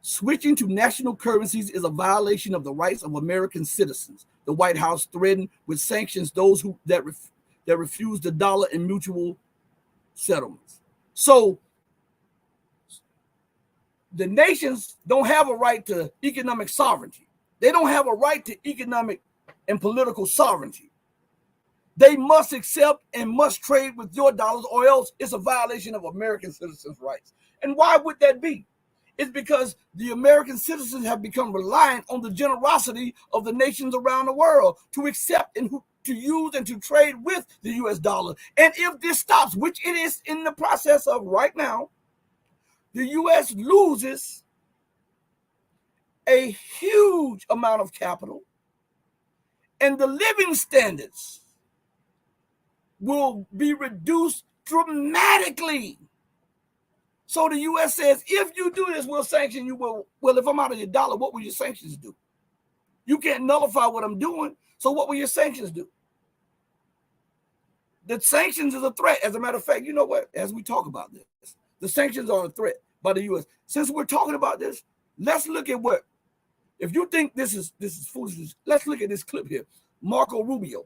Switching to national currencies is a violation of the rights of American citizens. The White House threatened with sanctions those that refuse the dollar in mutual settlements. So the nations don't have a right to economic sovereignty. They don't have a right to economic and political sovereignty. They must accept and must trade with your dollars, or else it's a violation of American citizens' rights. And why would that be? It's because the American citizens have become reliant on the generosity of the nations around the world to accept and to use and to trade with the US dollar. And if this stops, which it is in the process of right now, the US loses a huge amount of capital, and the living standards will be reduced dramatically. So the U.S. says, if you do this, we'll sanction you. Well, if I'm out of your dollar, what will your sanctions do? You can't nullify what I'm doing, so what will your sanctions do? The sanctions is a threat. As a matter of fact, you know what? As we talk about this, the sanctions are a threat by the U.S. Since we're talking about this, let's look at what, if you think this is foolishness, let's look at this clip here. Marco Rubio.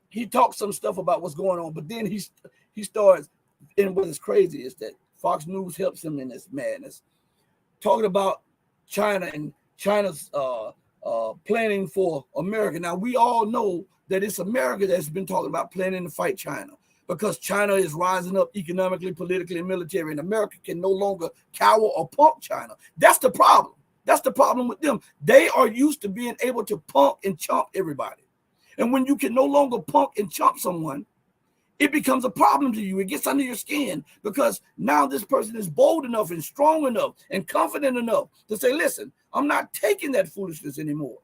He talks some stuff about what's going on, but then he starts, and what is crazy is that Fox News helps him in this madness, talking about China and China's planning for America. Now, we all know that it's America that's been talking about planning to fight China, because China is rising up economically, politically, and military, and America can no longer cower or punk China. That's the problem. That's the problem with them. They are used to being able to punk and chump everybody. And when you can no longer punk and chump someone, it becomes a problem to you. It gets under your skin, because now this person is bold enough and strong enough and confident enough to say, listen, I'm not taking that foolishness anymore.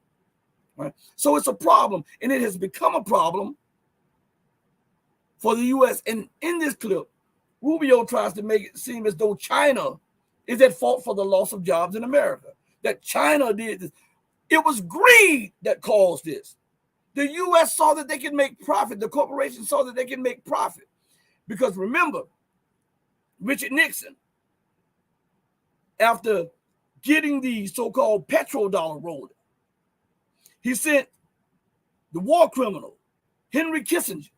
Right? So it's a problem, and it has become a problem for the U.S. And in this clip, Rubio tries to make it seem as though China is at fault for the loss of jobs in America, that China did this. It was greed that caused this. The U.S. saw that they can make profit. The corporations saw that they can make profit. Because remember, Richard Nixon, after getting the so-called petrodollar rolling, he sent the war criminal, Henry Kissinger,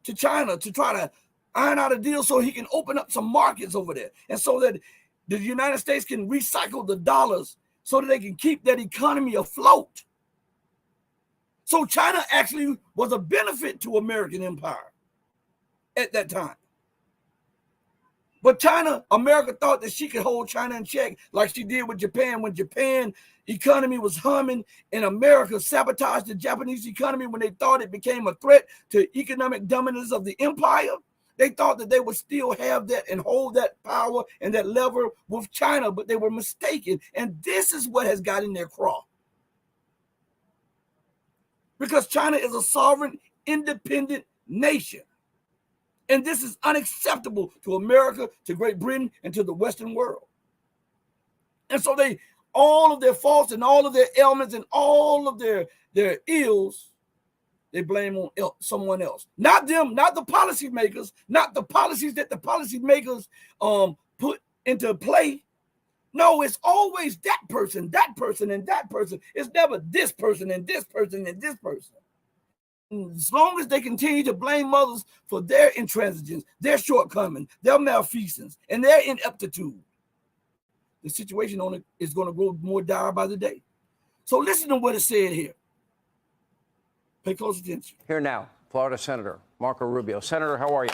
to China to try to iron out a deal so he can open up some markets over there, and so that the United States can recycle the dollars so that they can keep that economy afloat. So China actually was a benefit to American empire at that time. But America thought that she could hold China in check like she did with Japan, when Japan economy was humming and America sabotaged the Japanese economy when they thought it became a threat to economic dominance of the empire. They thought that they would still have that and hold that power and that lever with China, but they were mistaken. And this is what has got in their craw. Because China is a sovereign, independent nation. And this is unacceptable to America, to Great Britain, and to the Western world. And so all of their faults and all of their ailments and all of their ills, they blame on someone else. Not them, not the policymakers, not the policies that the policymakers put into play. No, it's always that person, and that person. It's never this person and this person and this person. And as long as they continue to blame others for their intransigence, their shortcomings, their malfeasance, and their ineptitude, the situation on it is going to grow more dire by the day. So listen to what it said here. Pay close attention. Here now, Florida Senator Marco Rubio. Senator, how are you?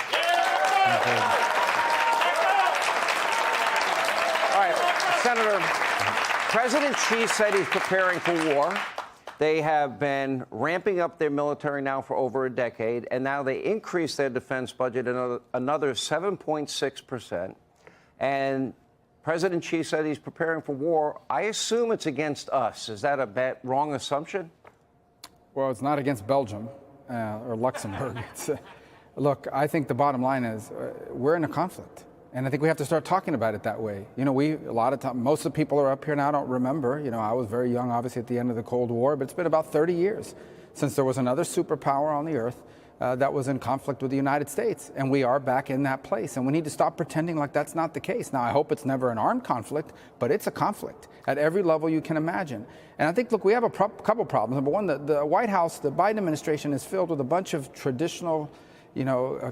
All right, Senator, President Xi said he's preparing for war. They have been ramping up their military now for over a decade, and now they increased their defense budget another 7.6%. And President Xi said he's preparing for war. I assume it's against us. Is that a wrong assumption? Well, it's not against Belgium or Luxembourg. Look, I think the bottom line is we're in a conflict. And I think we have to start talking about it that way. You know, a lot of time, most of the people are up here now don't remember. You know, I was very young, obviously, at the end of the Cold War, but it's been about 30 years since there was another superpower on the earth that was in conflict with the United States. And we are back in that place. And we need to stop pretending like that's not the case. Now, I hope it's never an armed conflict, but it's a conflict at every level you can imagine. And I think, look, we have a couple problems. Number one, the White House, the Biden administration is filled with a bunch of traditional,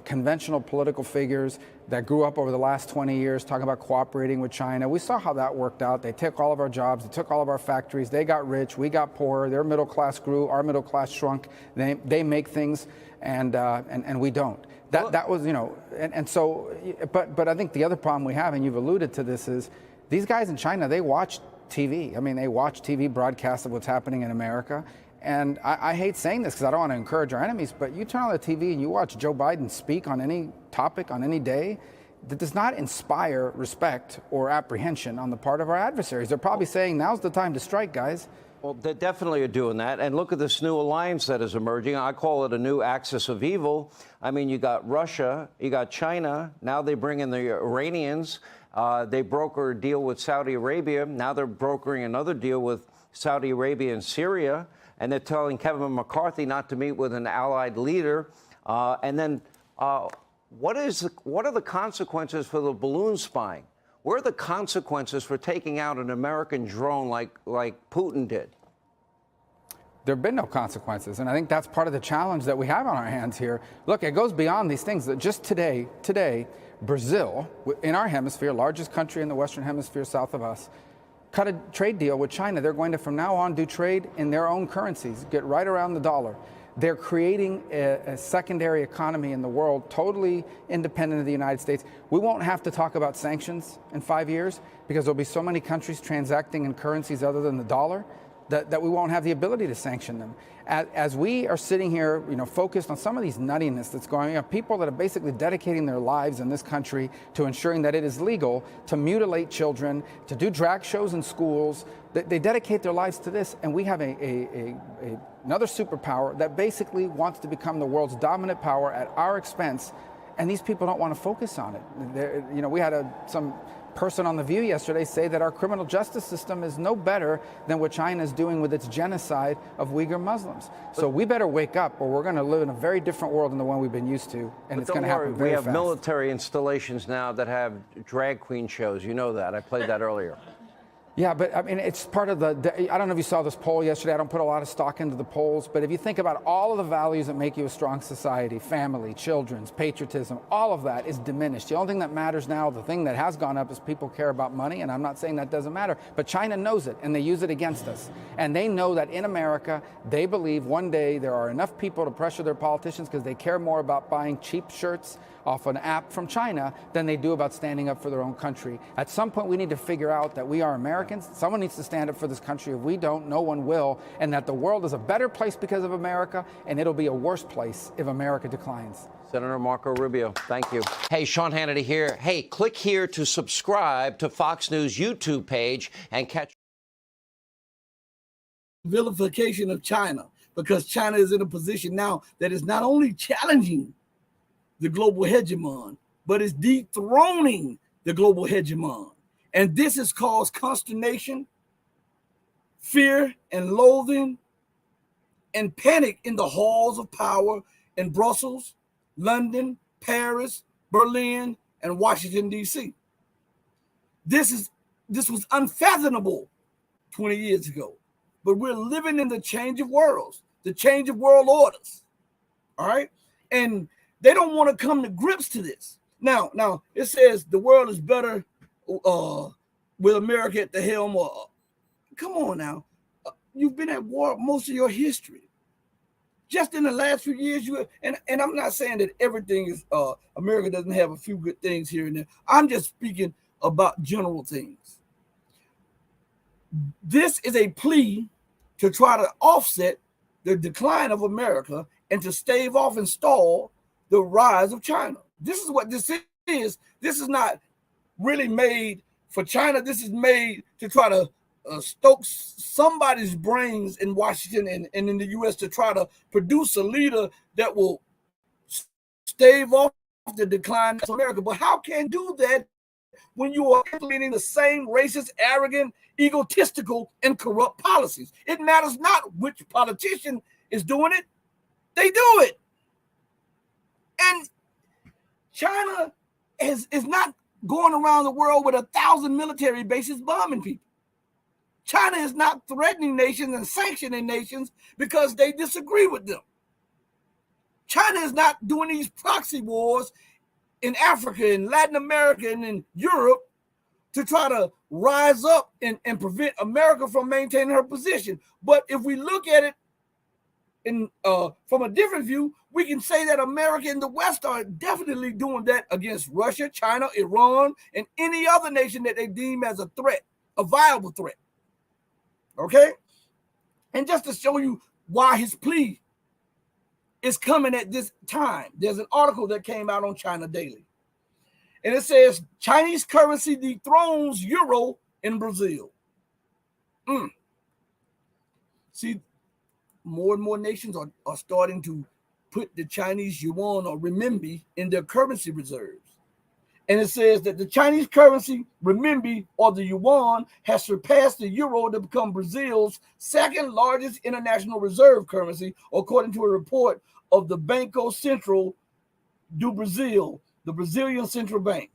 conventional political figures that grew up over the last 20 years talking about cooperating with China. We saw how that worked out. They took all of our jobs. They took all of our factories. They got rich. We got poorer. Their middle class grew. Our middle class shrunk. They make things, and we don't. That was, so, but I think the other problem we have, and you've alluded to this, is these guys in China, they watch TV. I mean, they watch TV broadcasts of what's happening in America. And I hate saying this because I don't want to encourage our enemies, but you turn on the TV and you watch Joe Biden speak on any topic, on any day, that does not inspire respect or apprehension on the part of our adversaries. They're probably saying, now's the time to strike, guys. Well, they definitely are doing that. And look at this new alliance that is emerging. I call it a new axis of evil. I mean, you got Russia, you got China. Now they bring in the Iranians. They broker a deal with Saudi Arabia. Now they're brokering another deal with Saudi Arabia and Syria. And they're telling Kevin McCarthy not to meet with an allied leader. And then what are the consequences for the balloon spying? What are the consequences for taking out an American drone like Putin did? there have been no consequences. And I think that's part of the challenge that we have on our hands here. Look, it goes beyond these things. That just today, Brazil, in our hemisphere, largest country in the Western Hemisphere south of us, cut a trade deal with China. They're going to, from now on, do trade in their own currencies, get right around the dollar. They're creating a secondary economy in the world, totally independent of the United States. We won't have to talk about sanctions in 5 years because there'll be so many countries transacting in currencies other than the dollar that we won't have the ability to sanction them. As we are sitting here, focused on some of these nuttiness that's going on, people that are basically dedicating their lives in this country to ensuring that it is legal to mutilate children, to do drag shows in schools. They dedicate their lives to this, and we have another superpower that basically wants to become the world's dominant power at our expense, and these people don't want to focus on it. We had some person on The View yesterday say that our criminal justice system is no better than what China is doing with its genocide of Uyghur Muslims. So we better wake up, or we're going to live in a very different world than the one we've been used to, and it's going to happen very fast. We have military installations now that have drag queen shows. You know that. I played that earlier. Yeah, but I mean, it's part of I don't know if you saw this poll yesterday. I don't put a lot of stock into the polls, but if you think about all of the values that make you a strong society, family, children's, patriotism, all of that is diminished. The only thing that matters now, the thing that has gone up, is people care about money, and I'm not saying that doesn't matter, but China knows it, and they use it against us. And they know that in America, they believe one day there are enough people to pressure their politicians because they care more about buying cheap shirts off an app from China than they do about standing up for their own country. At some point, we need to figure out that we are Americans. Someone needs to stand up for this country. If we don't, no one will. And that the world is a better place because of America, and it'll be a worse place if America declines. Senator Marco Rubio, thank you. Hey, Sean Hannity here. Hey, click here to subscribe to Fox News YouTube page and catch vilification of China, because China is in a position now that is not only challenging the global hegemon, but is dethroning the global hegemon. And this has caused consternation, fear, and loathing, and panic in the halls of power in Brussels, London, Paris, Berlin, and Washington, D.C. This was unfathomable 20 years ago, but we're living in the change of worlds, the change of world orders, all right? And they don't want to come to grips to this. Now it says the world is better with America at the helm. Come on now. You've been at war most of your history. Just in the last few years, and I'm not saying that everything is, America doesn't have a few good things here and there. I'm just speaking about general things. This is a plea to try to offset the decline of America and to stave off and stall the rise of China. This is what this is. This is not really made for China. This is made to try to stoke somebody's brains in Washington and in the U.S. to try to produce a leader that will stave off the decline of America. But how can you do that when you are implementing the same racist, arrogant, egotistical, and corrupt policies? It matters not which politician is doing it. They do it. And China is not going around the world with 1,000 military bases bombing people. China is not threatening nations and sanctioning nations because they disagree with them. China is not doing these proxy wars in Africa and Latin America and in Europe to try to rise up and prevent America from maintaining her position. But if we look at it from a different view, we can say that America and the West are definitely doing that against Russia, China, Iran, and any other nation that they deem as a threat, a viable threat. Okay? And just to show you why his plea is coming at this time, there's an article that came out on China Daily. And it says, Chinese currency dethrones euro in Brazil. See, more and more nations are starting to put the Chinese yuan or renminbi in their currency reserves. And it says that the Chinese currency, renminbi, or the yuan, has surpassed the euro to become Brazil's second largest international reserve currency, according to a report of the Banco Central do Brasil, the Brazilian central bank.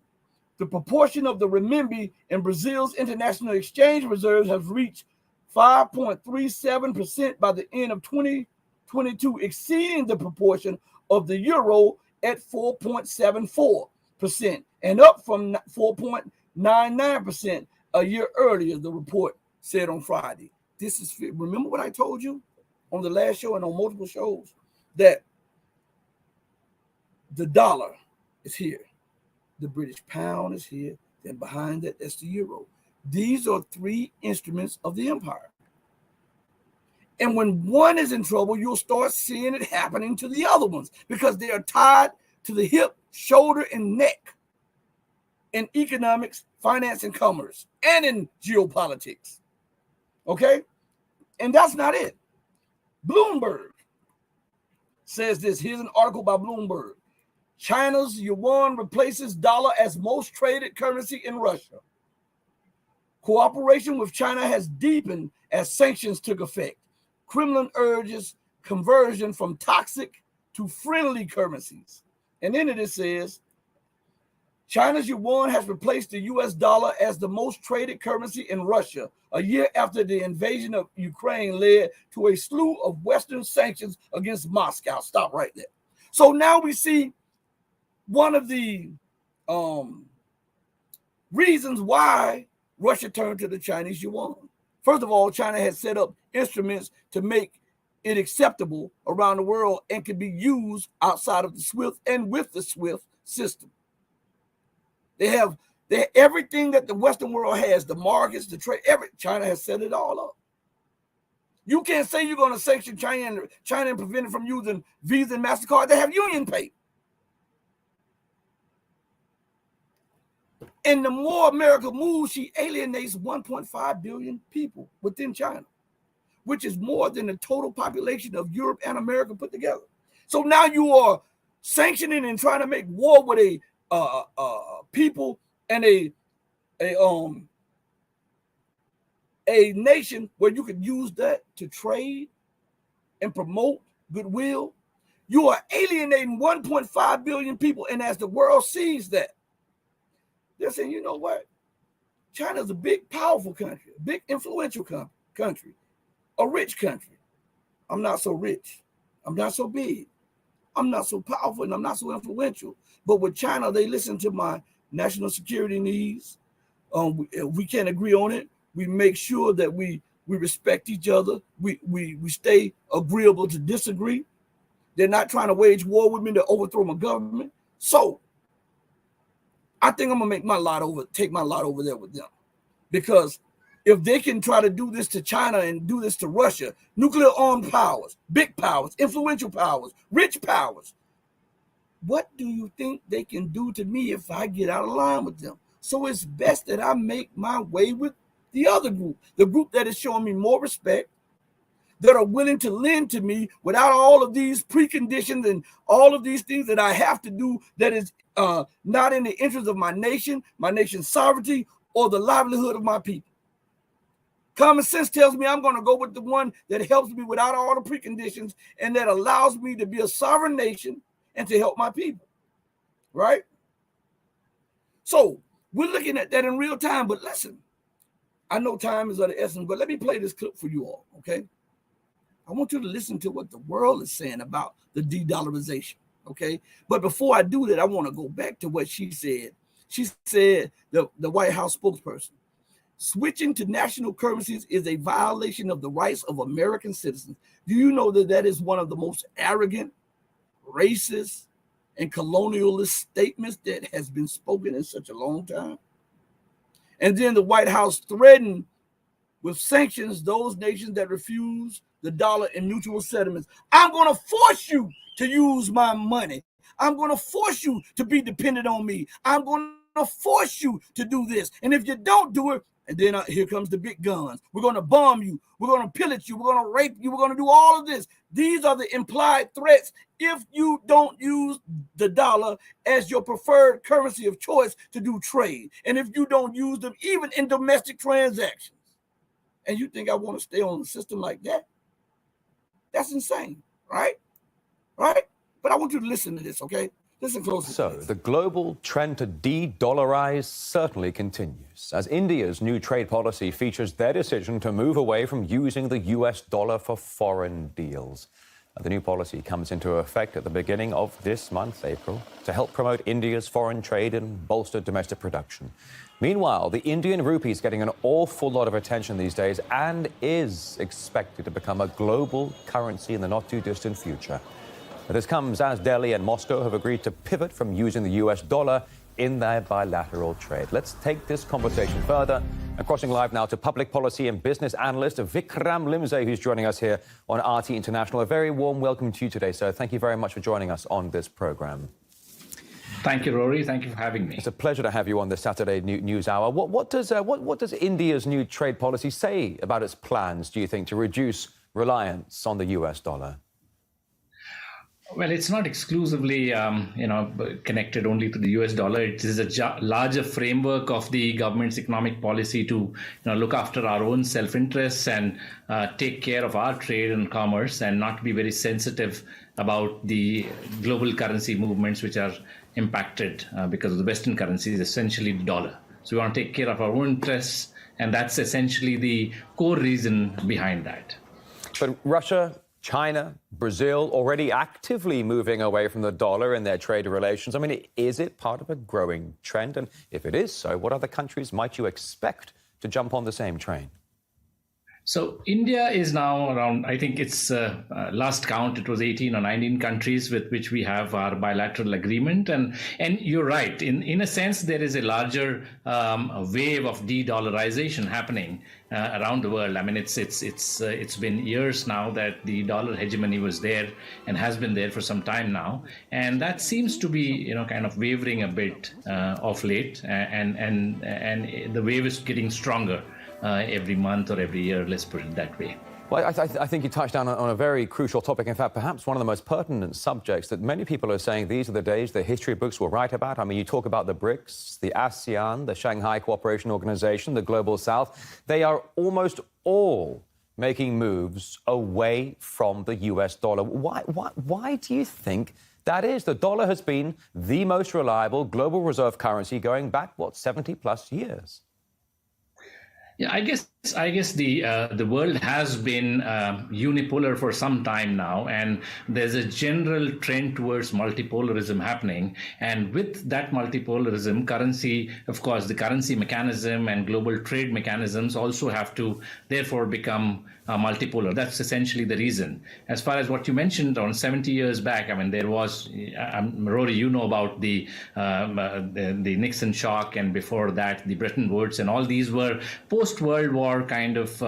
The proportion of the renminbi in Brazil's international exchange reserves has reached 5.37% by the end of 2022, exceeding the proportion of the euro at 4.74% and up from 4.99% a year earlier, the report said on Friday. This is, remember what I told you on the last show and on multiple shows, that the dollar is here, the British pound is here, then behind that, that's the euro. These are three instruments of the empire. And when one is in trouble, you'll start seeing it happening to the other ones because they are tied to the hip, shoulder, and neck in economics, finance, and commerce, and in geopolitics. Okay? And that's not it. Bloomberg says this. Here's an article by Bloomberg. China's yuan replaces dollar as most traded currency in Russia. Cooperation with China has deepened as sanctions took effect. Kremlin urges conversion from toxic to friendly currencies. And then it says, China's yuan has replaced the US dollar as the most traded currency in Russia, a year after the invasion of Ukraine led to a slew of Western sanctions against Moscow. Stop right there. So now we see one of the reasons why Russia turned to the Chinese yuan. First of all, China has set up instruments to make it acceptable around the world and can be used outside of the SWIFT and with the SWIFT system. They have everything that the Western world has, the markets, the trade, China has set it all up. You can't say you're going to sanction China and prevent it from using Visa and MasterCard. They have Union Pay. And the more America moves, she alienates 1.5 billion people within China, which is more than the total population of Europe and America put together. So now you are sanctioning and trying to make war with a people and a nation where you could use that to trade and promote goodwill. You are alienating 1.5 billion people. And as the world sees that, they're saying, you know what? China's a big, powerful country, a big, influential country, a rich country. I'm not so rich. I'm not so big. I'm not so powerful, and I'm not so influential. But with China, they listen to my national security needs. We can't agree on it. We make sure that we respect each other. We stay agreeable to disagree. They're not trying to wage war with me to overthrow my government. So I think I'm gonna take my lot over there with them, because if they can try to do this to China and do this to Russia, nuclear armed powers, big powers, influential powers, rich powers, what do you think they can do to me if I get out of line with them? So it's best that I make my way with the other group, the group that is showing me more respect, that are willing to lend to me without all of these preconditions and all of these things that I have to do that is not in the interest of my nation's sovereignty, or the livelihood of my people. Common sense tells me I'm going to go with the one that helps me without all the preconditions and that allows me to be a sovereign nation and to help my people, right? So we're looking at that in real time, but listen, I know time is of the essence, but let me play this clip for you all, okay? I want you to listen to what the world is saying about the de-dollarization, okay? But before I do that, I want to go back to what she said. She said, the White House spokesperson, switching to national currencies is a violation of the rights of American citizens. Do you know that that is one of the most arrogant, racist, and colonialist statements that has been spoken in such a long time? And then the White House threatened with sanctions those nations that refuse the dollar in mutual settlements. I'm going to force you to use my money. I'm going to force you to be dependent on me. I'm going to force you to do this. And if you don't do it, and then here comes the big guns. We're going to bomb you. We're going to pillage you. We're going to rape you. We're going to do all of this. These are the implied threats if you don't use the dollar as your preferred currency of choice to do trade. And if you don't use them even in domestic transactions. And you think I want to stay on a system like that? That's insane, right? Right? But I want you to listen to this, okay? Listen closely. So the global trend to de-dollarize certainly continues, as India's new trade policy features their decision to move away from using the US dollar for foreign deals. The new policy comes into effect at the beginning of this month, April, to help promote India's foreign trade and bolster domestic production. Meanwhile, the Indian rupee is getting an awful lot of attention these days and is expected to become a global currency in the not-too-distant future. This comes as Delhi and Moscow have agreed to pivot from using the US dollar in their bilateral trade. Let's take this conversation further. And crossing live now to public policy and business analyst Vikram Limsey, who's joining us here on RT International. A very warm welcome to you today, sir. Thank you very much for joining us on this program. Thank you, Rory. Thank you for having me. It's a pleasure to have you on this Saturday News Hour. What does India's new trade policy say about its plans, do you think, to reduce reliance on the US dollar? Well, it's not exclusively, connected only to the US dollar. It is a larger framework of the government's economic policy to, look after our own self-interests and take care of our trade and commerce and not be very sensitive about the global currency movements which are impacted because of the Western currencies, essentially the dollar. So we want to take care of our own interests, and that's essentially the core reason behind that. But Russia, China, Brazil already actively moving away from the dollar in their trade relations. I mean, is it part of a growing trend? And if it is so, what other countries might you expect to jump on the same train? So India is now around, I think it's last count, it was 18 or 19 countries with which we have our bilateral agreement. And you're right, in a sense, there is a larger wave of de-dollarization happening around the world. I mean, it's been years now that the dollar hegemony was there and has been there for some time now. And that seems to be, kind of wavering a bit of late. And the wave is getting stronger. Every month or every year, let's put it that way. Well, I think you touched down on a very crucial topic. In fact, perhaps one of the most pertinent subjects that many people are saying these are the days the history books will write about. I mean, you talk about the BRICS, the ASEAN, the Shanghai Cooperation Organization, the Global South. They are almost all making moves away from the US dollar. Why do you think that is? The dollar has been the most reliable global reserve currency going back, 70 plus years? Yeah, I guess the world has been unipolar for some time now, and there's a general trend towards multipolarism happening. And with that multipolarism, currency, of course, the currency mechanism and global trade mechanisms also have to therefore become multipolar. That's essentially the reason. As far as what you mentioned on 70 years back, I mean, there was, Rory, you know about the Nixon shock, and before that, the Bretton Woods, and all these were post-World War kind of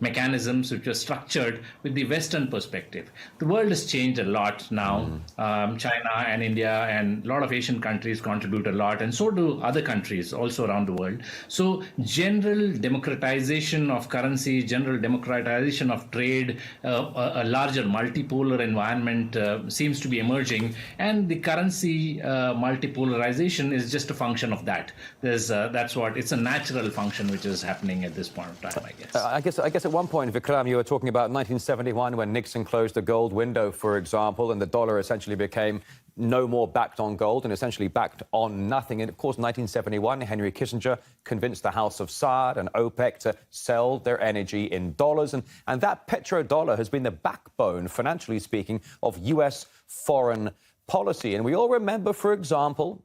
mechanisms which were structured with the Western perspective. The world has changed a lot now. China and India and a lot of Asian countries contribute a lot, and so do other countries also around the world. So general democratization of currency, general democratization of trade, a larger multipolar environment seems to be emerging, and the currency multipolarization is just a function of that. It's a natural function which is happening at this point of time, I guess. I guess at one point, Vikram, you were talking about 1971 when Nixon closed the gold window, for example, and the dollar essentially became no more backed on gold and essentially backed on nothing. And of course, 1971, Henry Kissinger convinced the House of Saud and OPEC to sell their energy in dollars. And that petrodollar has been the backbone, financially speaking, of US foreign policy. And we all remember, for example,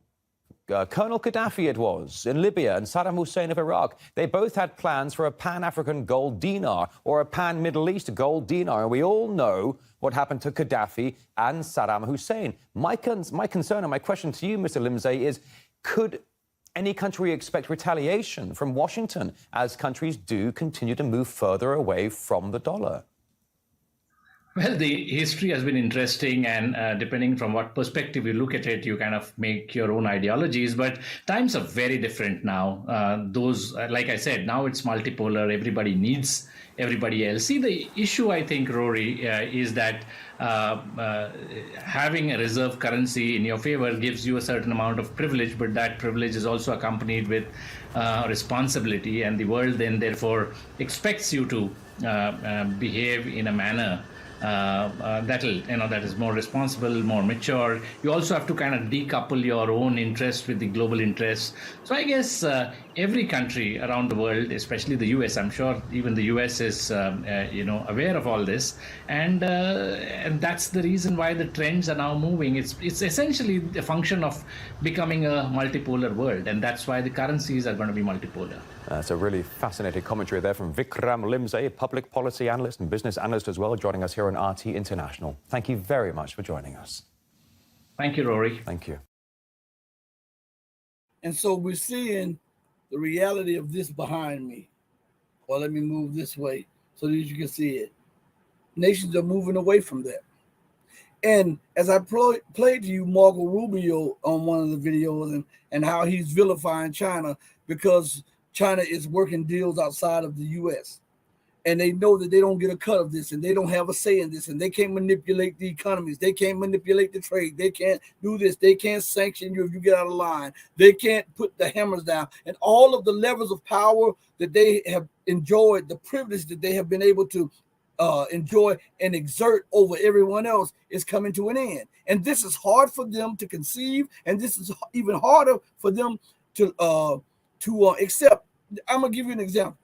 Colonel Gaddafi it was in Libya and Saddam Hussein of Iraq. They both had plans for a pan-African gold dinar or a pan-Middle East gold dinar. And we all know what happened to Gaddafi and Saddam Hussein. My concern and my question to you, Mr. Limsey, is could any country expect retaliation from Washington as countries do continue to move further away from the dollar? Well, the history has been interesting, and depending from what perspective you look at it, you kind of make your own ideologies. But times are very different now. Like I said, now it's multipolar. Everybody needs everybody else. See, the issue, I think, Rory, is that having a reserve currency in your favor gives you a certain amount of privilege, but that privilege is also accompanied with responsibility, and the world then therefore expects you to behave in a manner that is more responsible, more mature. You also have to kind of decouple your own interest with the global interests. So I guess every country around the world, especially the US, I'm sure even the US is aware of all this, and that's the reason why the trends are now moving. It's essentially a function of becoming a multipolar world, and that's why the currencies are going to be multipolar. That's a really fascinating commentary there from Vikram Limsey, public policy analyst and business analyst as well, joining us here on RT International. Thank you very much for joining us. Thank you, Rory. Thank you. And so we're seeing the reality of this behind me. Well, let me move this way so that you can see it. Nations are moving away from that. And as I played to you Marco Rubio on one of the videos and how he's vilifying China because China is working deals outside of the U.S. And they know that they don't get a cut of this and they don't have a say in this and they can't manipulate the economies. They can't manipulate the trade. They can't do this. They can't sanction you if you get out of line. They can't put the hammers down. And all of the levels of power that they have enjoyed, the privilege that they have been able to enjoy and exert over everyone else is coming to an end. And this is hard for them to conceive. And this is even harder for them to accept. I'm going to give you an example.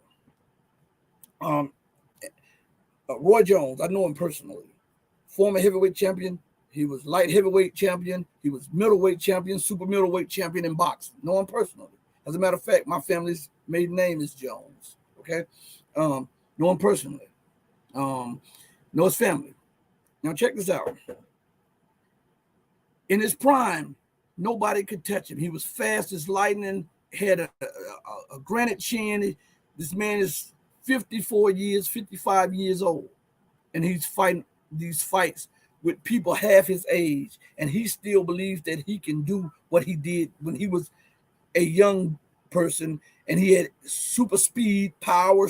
Roy Jones, I know him personally, former heavyweight champion. He was light heavyweight champion. He was middleweight champion, super middleweight champion in boxing. Know him personally. As a matter of fact, my family's maiden name is Jones. Okay. Know him personally. Know his family. Now check this out. In his prime, nobody could touch him. He was fast as lightning, had a granite chin. This man is 55 years old, and he's fighting these fights with people half his age, and he still believes that he can do what he did when he was a young person, and he had super speed, power,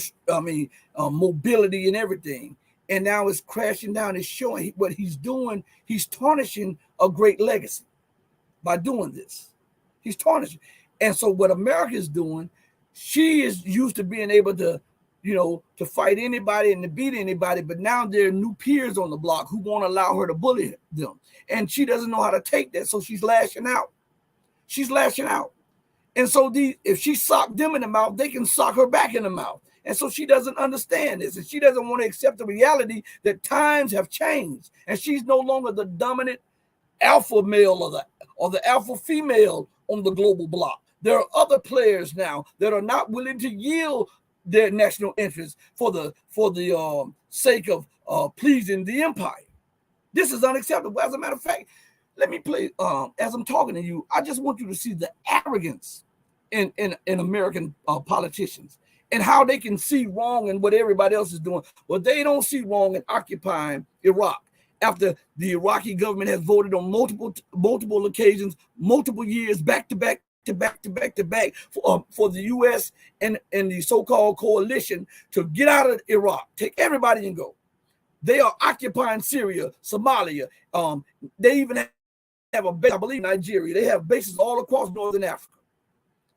mobility and everything. And now it's crashing down. It's showing what he's doing. He's tarnishing a great legacy by doing this. He's tarnishing. And so what America is doing, she is used to being able to to fight anybody and to beat anybody, but now there are new peers on the block who won't allow her to bully them. And she doesn't know how to take that, so she's lashing out. She's lashing out. And so if she socked them in the mouth, they can sock her back in the mouth. And so she doesn't understand this, and she doesn't want to accept the reality that times have changed, and she's no longer the dominant alpha male or the alpha female on the global block. There are other players now that are not willing to yield their national interests for the sake of pleasing the empire. This is unacceptable. As a matter of fact, let me play. As I'm talking to you, I just want you to see the arrogance in American politicians and how they can see wrong in what everybody else is doing. Well, they don't see wrong in occupying Iraq after the Iraqi government has voted on multiple occasions, multiple years, back to back for the U.S. and the so-called coalition to get out of Iraq, take everybody and go. They are occupying Syria, Somalia. They even have a base, I believe, Nigeria. They have bases all across Northern Africa,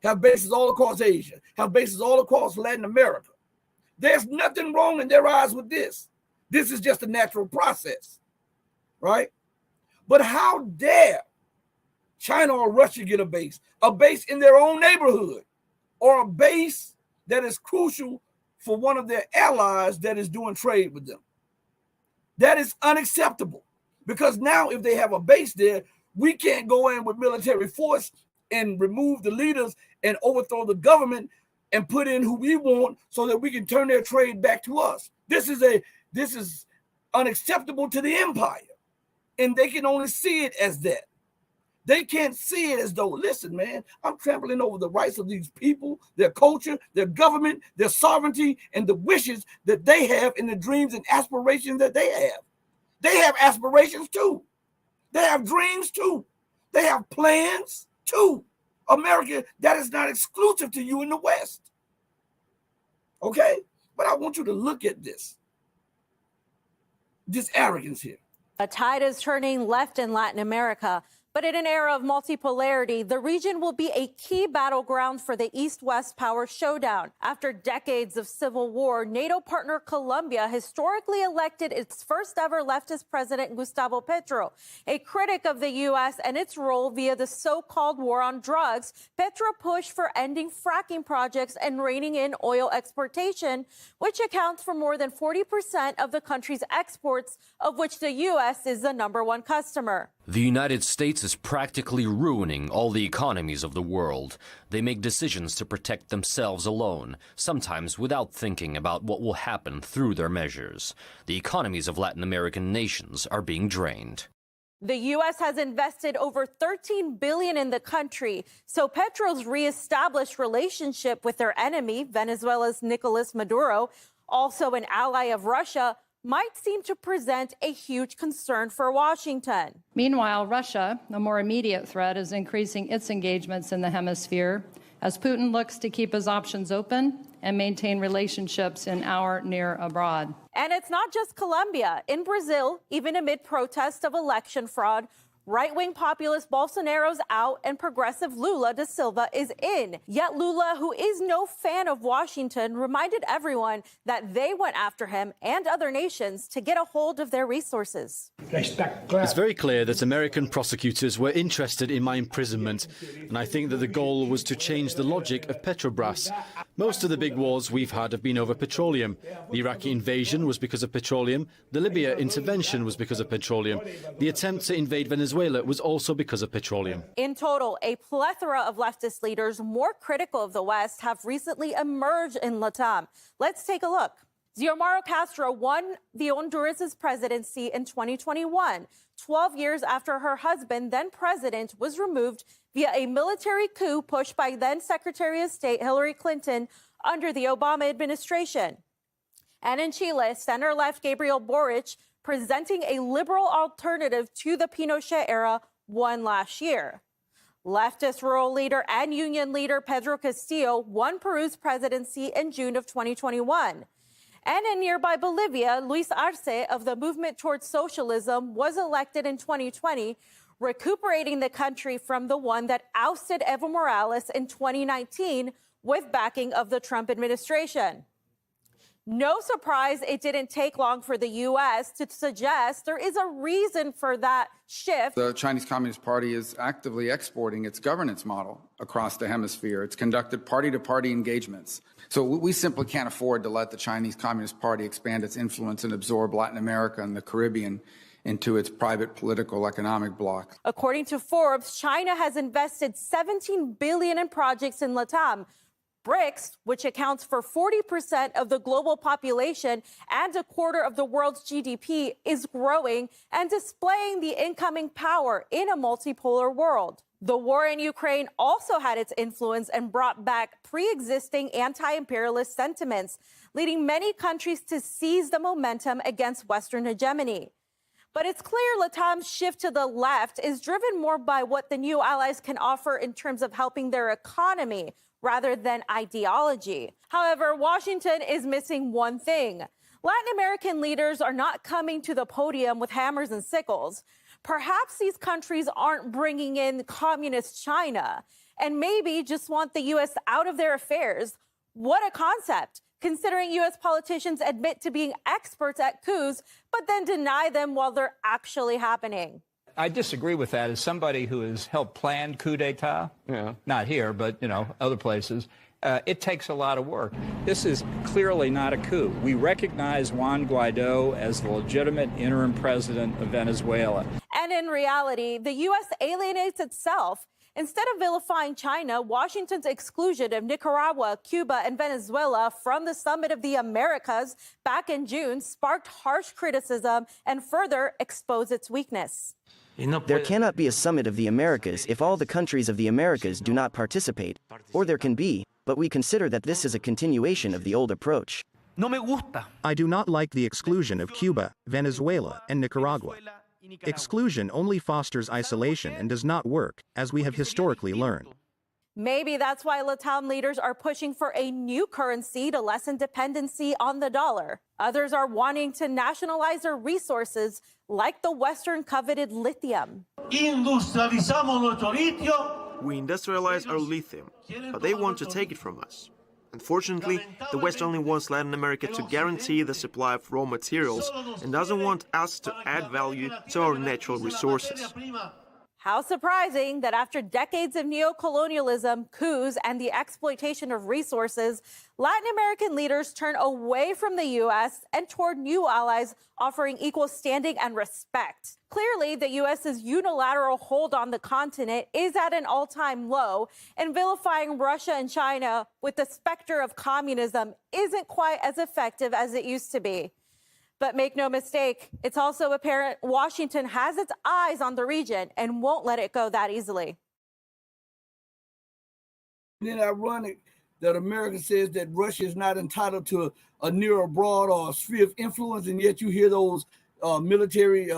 have bases all across Asia, have bases all across Latin America. There's nothing wrong in their eyes with this. This is just a natural process, right? But how dare China or Russia get a base in their own neighborhood, or a base that is crucial for one of their allies that is doing trade with them? That is unacceptable, because now if they have a base there, we can't go in with military force and remove the leaders and overthrow the government and put in who we want so that we can turn their trade back to us. This is unacceptable to the empire, and they can only see it as that. They can't see it as though, listen, man, I'm trampling over the rights of these people, their culture, their government, their sovereignty, and the wishes that they have and the dreams and aspirations that they have. They have aspirations too. They have dreams too. They have plans too. America, that is not exclusive to you in the West. Okay? But I want you to look at this arrogance here. A tide is turning left in Latin America But in an era of multipolarity, the region will be a key battleground for the East-West power showdown. After decades of civil war, NATO partner Colombia historically elected its first ever leftist president, Gustavo Petro. A critic of the U.S. and its role via the so-called war on drugs, Petro pushed for ending fracking projects and reining in oil exportation, which accounts for more than 40% of the country's exports, of which the U.S. is the #1 customer. The United States is practically ruining all the economies of the world. They make decisions to protect themselves alone, sometimes without thinking about what will happen through their measures. The economies of Latin American nations are being drained. The U.S. has invested over $13 billion in the country, so Petro's reestablished relationship with their enemy, Venezuela's Nicolas Maduro, also an ally of Russia, might seem to present a huge concern for Washington. Meanwhile, Russia, a more immediate threat, is increasing its engagements in the hemisphere as Putin looks to keep his options open and maintain relationships in our near abroad. And it's not just Colombia. In Brazil, even amid protests of election fraud, right-wing populist Bolsonaro's out and progressive Lula da Silva is in. Yet Lula, who is no fan of Washington, reminded everyone that they went after him and other nations to get a hold of their resources. It's very clear that American prosecutors were interested in my imprisonment, and I think that the goal was to change the logic of Petrobras. Most of the big wars we've had have been over petroleum. The Iraqi invasion was because of petroleum. The Libya intervention was because of petroleum. The attempt to invade Venezuela was also because of petroleum. In total, a plethora of leftist leaders more critical of the West have recently emerged in Latam. Let's take a look. Xiomara Castro won the Honduras' presidency in 2021, 12 years after her husband, then president, was removed via a military coup pushed by then Secretary of State Hillary Clinton under the Obama administration. And in Chile, center-left Gabriel Boric, presenting a liberal alternative to the Pinochet era, won last year. Leftist rural leader and union leader Pedro Castillo won Peru's presidency in June of 2021. And in nearby Bolivia, Luis Arce of the Movement Towards Socialism was elected in 2020, recuperating the country from the one that ousted Evo Morales in 2019 with backing of the Trump administration. No surprise, it didn't take long for the U.S. to suggest there is a reason for that shift. The Chinese Communist Party is actively exporting its governance model across the hemisphere. It's conducted party-to-party engagements. So we simply can't afford to let the Chinese Communist Party expand its influence and absorb Latin America and the Caribbean into its private political economic bloc. According to Forbes, China has invested $17 billion in projects in Latam. BRICS, which accounts for 40% of the global population and a quarter of the world's GDP, is growing and displaying the incoming power in a multipolar world. The war in Ukraine also had its influence and brought back pre-existing anti-imperialist sentiments, leading many countries to seize the momentum against Western hegemony. But it's clear Latam's shift to the left is driven more by what the new allies can offer in terms of helping their economy rather than ideology. However, Washington is missing one thing. Latin American leaders are not coming to the podium with hammers and sickles. Perhaps these countries aren't bringing in communist China and maybe just want the U.S. out of their affairs. What a concept, considering U.S. politicians admit to being experts at coups, but then deny them while they're actually happening. I disagree with that. As somebody who has helped plan coup d'etat, not here, but, other places, it takes a lot of work. This is clearly not a coup. We recognize Juan Guaido as the legitimate interim president of Venezuela. And in reality, the U.S. alienates itself. Instead of vilifying China, Washington's exclusion of Nicaragua, Cuba, and Venezuela from the Summit of the Americas back in June sparked harsh criticism and further exposed its weakness. There cannot be a Summit of the Americas if all the countries of the Americas do not participate, or there can be, but we consider that this is a continuation of the old approach. I do not like the exclusion of Cuba, Venezuela, and Nicaragua. Exclusion only fosters isolation and does not work, as we have historically learned. Maybe that's why Latam leaders are pushing for a new currency to lessen dependency on the dollar. Others are wanting to nationalize their resources, like the Western coveted lithium. We industrialize our lithium, but they want to take it from us. Unfortunately, the West only wants Latin America to guarantee the supply of raw materials and doesn't want us to add value to our natural resources. How surprising that after decades of neocolonialism, coups, and the exploitation of resources, Latin American leaders turn away from the U.S. and toward new allies offering equal standing and respect. Clearly, the U.S.'s unilateral hold on the continent is at an all-time low, and vilifying Russia and China with the specter of communism isn't quite as effective as it used to be. But make no mistake, it's also apparent Washington has its eyes on the region and won't let it go that easily. Then ironic that America says that Russia is not entitled to a near abroad or a sphere of influence, and yet you hear those military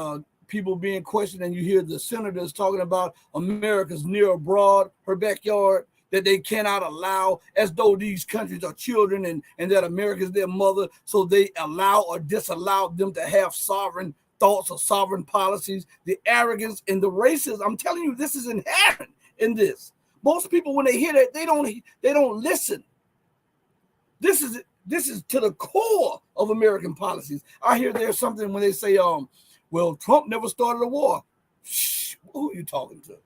people being questioned, and you hear the senators talking about America's near abroad, her backyard, that they cannot allow, as though these countries are children and that America is their mother, so they allow or disallow them to have sovereign thoughts or sovereign policies. The arrogance and the racism, I'm telling you, this is inherent in this. Most people, when they hear that, they don't listen. This is to the core of American policies. I hear there's something when they say, well, Trump never started a war. Shh, who are you talking to?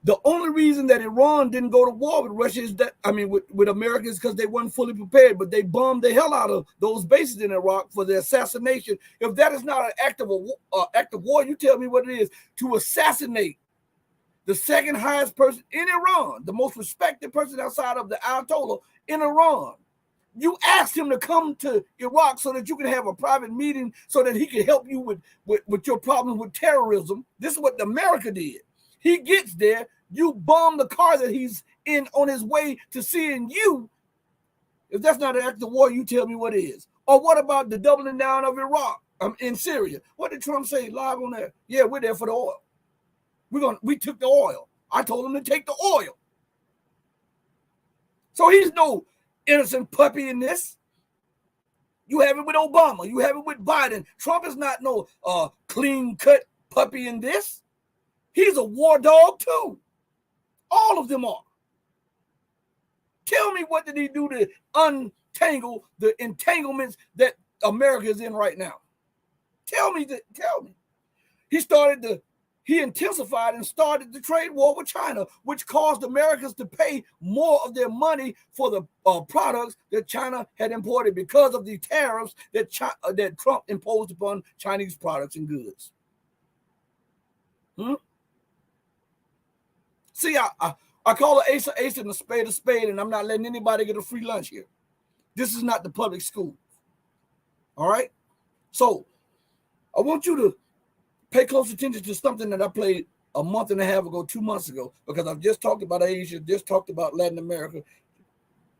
The only reason that Iran didn't go to war with Russia is that, with America, is because they weren't fully prepared, but they bombed the hell out of those bases in Iraq for the assassination. If that is not an act of war, you tell me what it is. To assassinate the second highest person in Iran, the most respected person outside of the Ayatollah in Iran. You asked him to come to Iraq so that you can have a private meeting so that he can help you with your problem with terrorism. This is what America did. He gets there, you bomb the car that he's in on his way to seeing you. If that's not an act of war, you tell me what is. Or what about the doubling down of Iraq in Syria? What did Trump say live on there? Yeah, we're there for the oil. We took the oil. I told him to take the oil. So he's no innocent puppy in this. You have it with Obama. You have it with Biden. Trump is not no clean-cut puppy in this. He's a war dog too. All of them are. Tell me, what did he do to untangle the entanglements that America is in right now? Tell me. He intensified and started the trade war with China, which caused Americans to pay more of their money for the products that China had imported because of the tariffs that Trump imposed upon Chinese products and goods. See, I call an ace and a spade, and I'm not letting anybody get a free lunch here. This is not the public school. All right? So I want you to pay close attention to something that I played a month and a half ago, 2 months ago, because I've just talked about Asia, just talked about Latin America.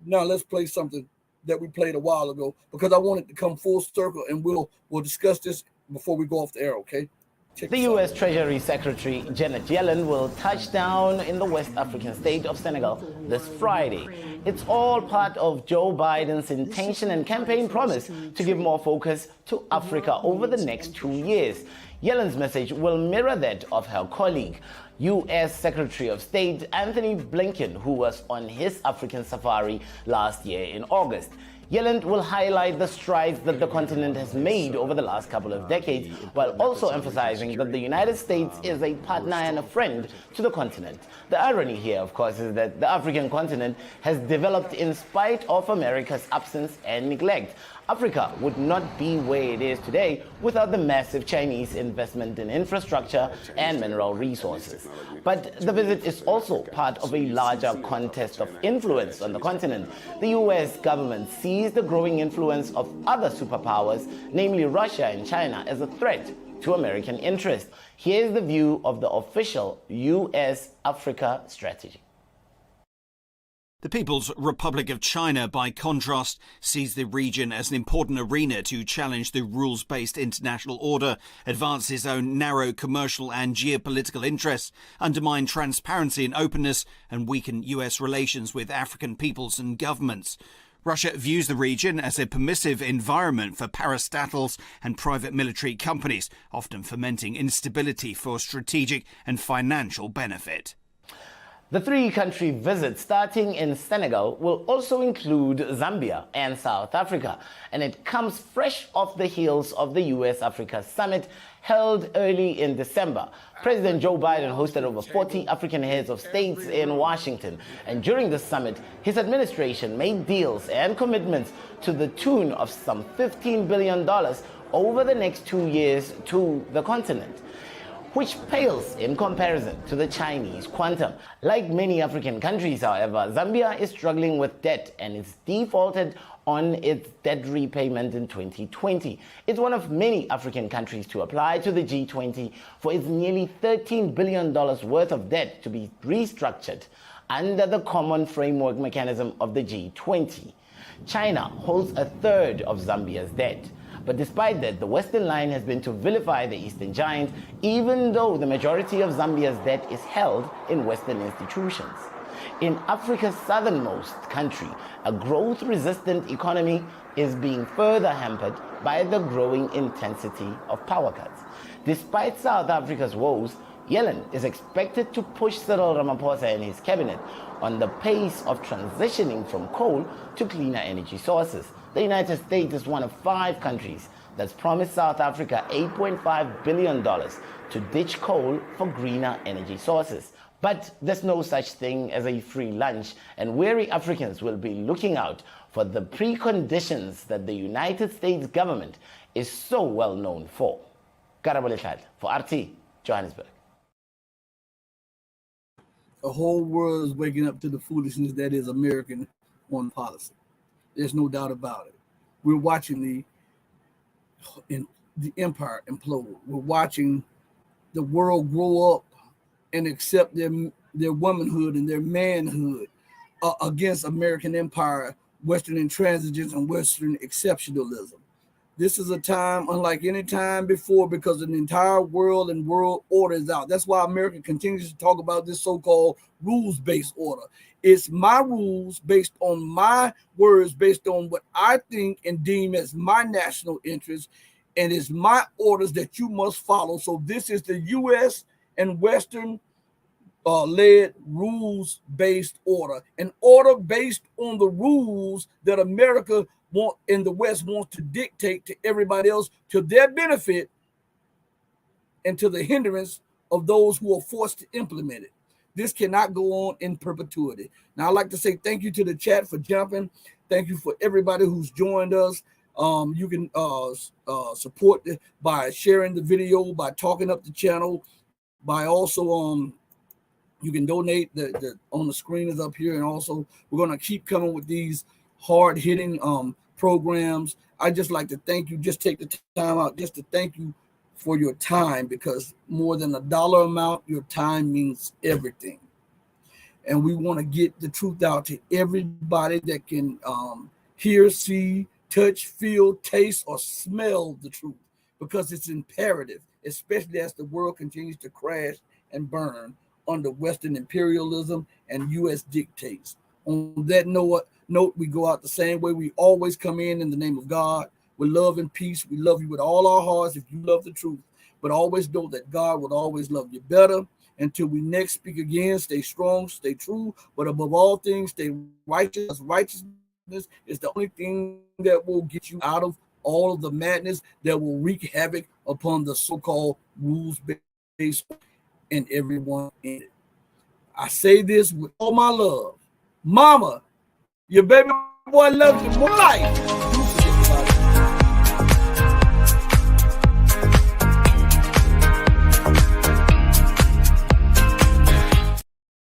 Now let's play something that we played a while ago, because I want it to come full circle, and we'll discuss this before we go off the air, okay? The U.S. Treasury Secretary Janet Yellen will touch down in the West African state of Senegal this Friday. It's all part of Joe Biden's intention and campaign promise to give more focus to Africa over the next 2 years. Yellen's message will mirror that of her colleague, U.S. Secretary of State Anthony Blinken, who was on his African safari last year in August. Yellen will highlight the strides that the continent has made over the last couple of decades, while also emphasizing that the United States is a partner and a friend to the continent. The irony here, of course, is that the African continent has developed in spite of America's absence and neglect. Africa would not be where it is today without the massive Chinese investment in infrastructure and mineral resources. But the visit is also part of a larger contest of influence on the continent. The US government sees the growing influence of other superpowers, namely Russia and China, as a threat to American interests. Here's the view of the official US-Africa strategy. The People's Republic of China, by contrast, sees the region as an important arena to challenge the rules-based international order, advance its own narrow commercial and geopolitical interests, undermine transparency and openness, and weaken US relations with African peoples and governments. Russia views the region as a permissive environment for parastatals and private military companies, often fomenting instability for strategic and financial benefit. The three-country visit starting in Senegal will also include Zambia and South Africa, and it comes fresh off the heels of the US-Africa summit held early in December. President Joe Biden hosted over 40 African heads of states in Washington, and during the summit, his administration made deals and commitments to the tune of some $15 billion over the next 2 years to the continent, which pales in comparison to the Chinese quantum. Like many African countries, however, Zambia is struggling with debt and is defaulted on its debt repayment in 2020. It's one of many African countries to apply to the G20 for its nearly $13 billion worth of debt to be restructured under the common framework mechanism of the G20. China holds a third of Zambia's debt. But despite that, the Western line has been to vilify the Eastern giant, even though the majority of Zambia's debt is held in Western institutions. In Africa's southernmost country, a growth-resistant economy is being further hampered by the growing intensity of power cuts. Despite South Africa's woes, Yellen is expected to push Cyril Ramaphosa and his cabinet on the pace of transitioning from coal to cleaner energy sources. The United States is one of 5 countries that's promised South Africa $8.5 billion to ditch coal for greener energy sources. But there's no such thing as a free lunch, and weary Africans will be looking out for the preconditions that the United States government is so well known for. Karabo Lehlahla for RT, Johannesburg. The whole world is waking up to the foolishness that is American foreign policy. There's no doubt about it. We're watching the empire implode. We're watching the world grow up and accept their womanhood and their manhood against American empire, Western intransigence, and Western exceptionalism. This is a time unlike any time before because the entire world and world order is out. That's why America continues to talk about this so-called rules-based order. It's my rules based on my words, based on what I think and deem as my national interest, and it's my orders that you must follow. So this is the U.S. and Western led rules-based order, an order based on the rules that America in the West wants to dictate to everybody else to their benefit and to the hindrance of those who are forced to implement it. This cannot go on in perpetuity. Now, I'd like to say thank you to the chat for jumping. Thank you for everybody who's joined us. You can support by sharing the video, by talking up the channel, by also you can donate. The on the screen is up here, and also we're going to keep coming with these hard-hitting programs. I just like to thank you. Just take the time out just to thank you for your time, because more than a dollar amount, your time means everything. And we want to get the truth out to everybody that can hear, see, touch, feel, taste, or smell the truth, because it's imperative, especially as the world continues to crash and burn under Western imperialism and U.S. dictates. On that note, we go out the same way we always come in the name of God, with love and peace. We love you with all our hearts if you love the truth, but always know that God will always love you better. Until we next speak again, stay strong, stay true, but above all things, stay righteous. Righteousness is the only thing that will get you out of all of the madness that will wreak havoc upon the so-called rules-based and everyone in it. I say this with all my love. Mama, your baby boy loves you more life.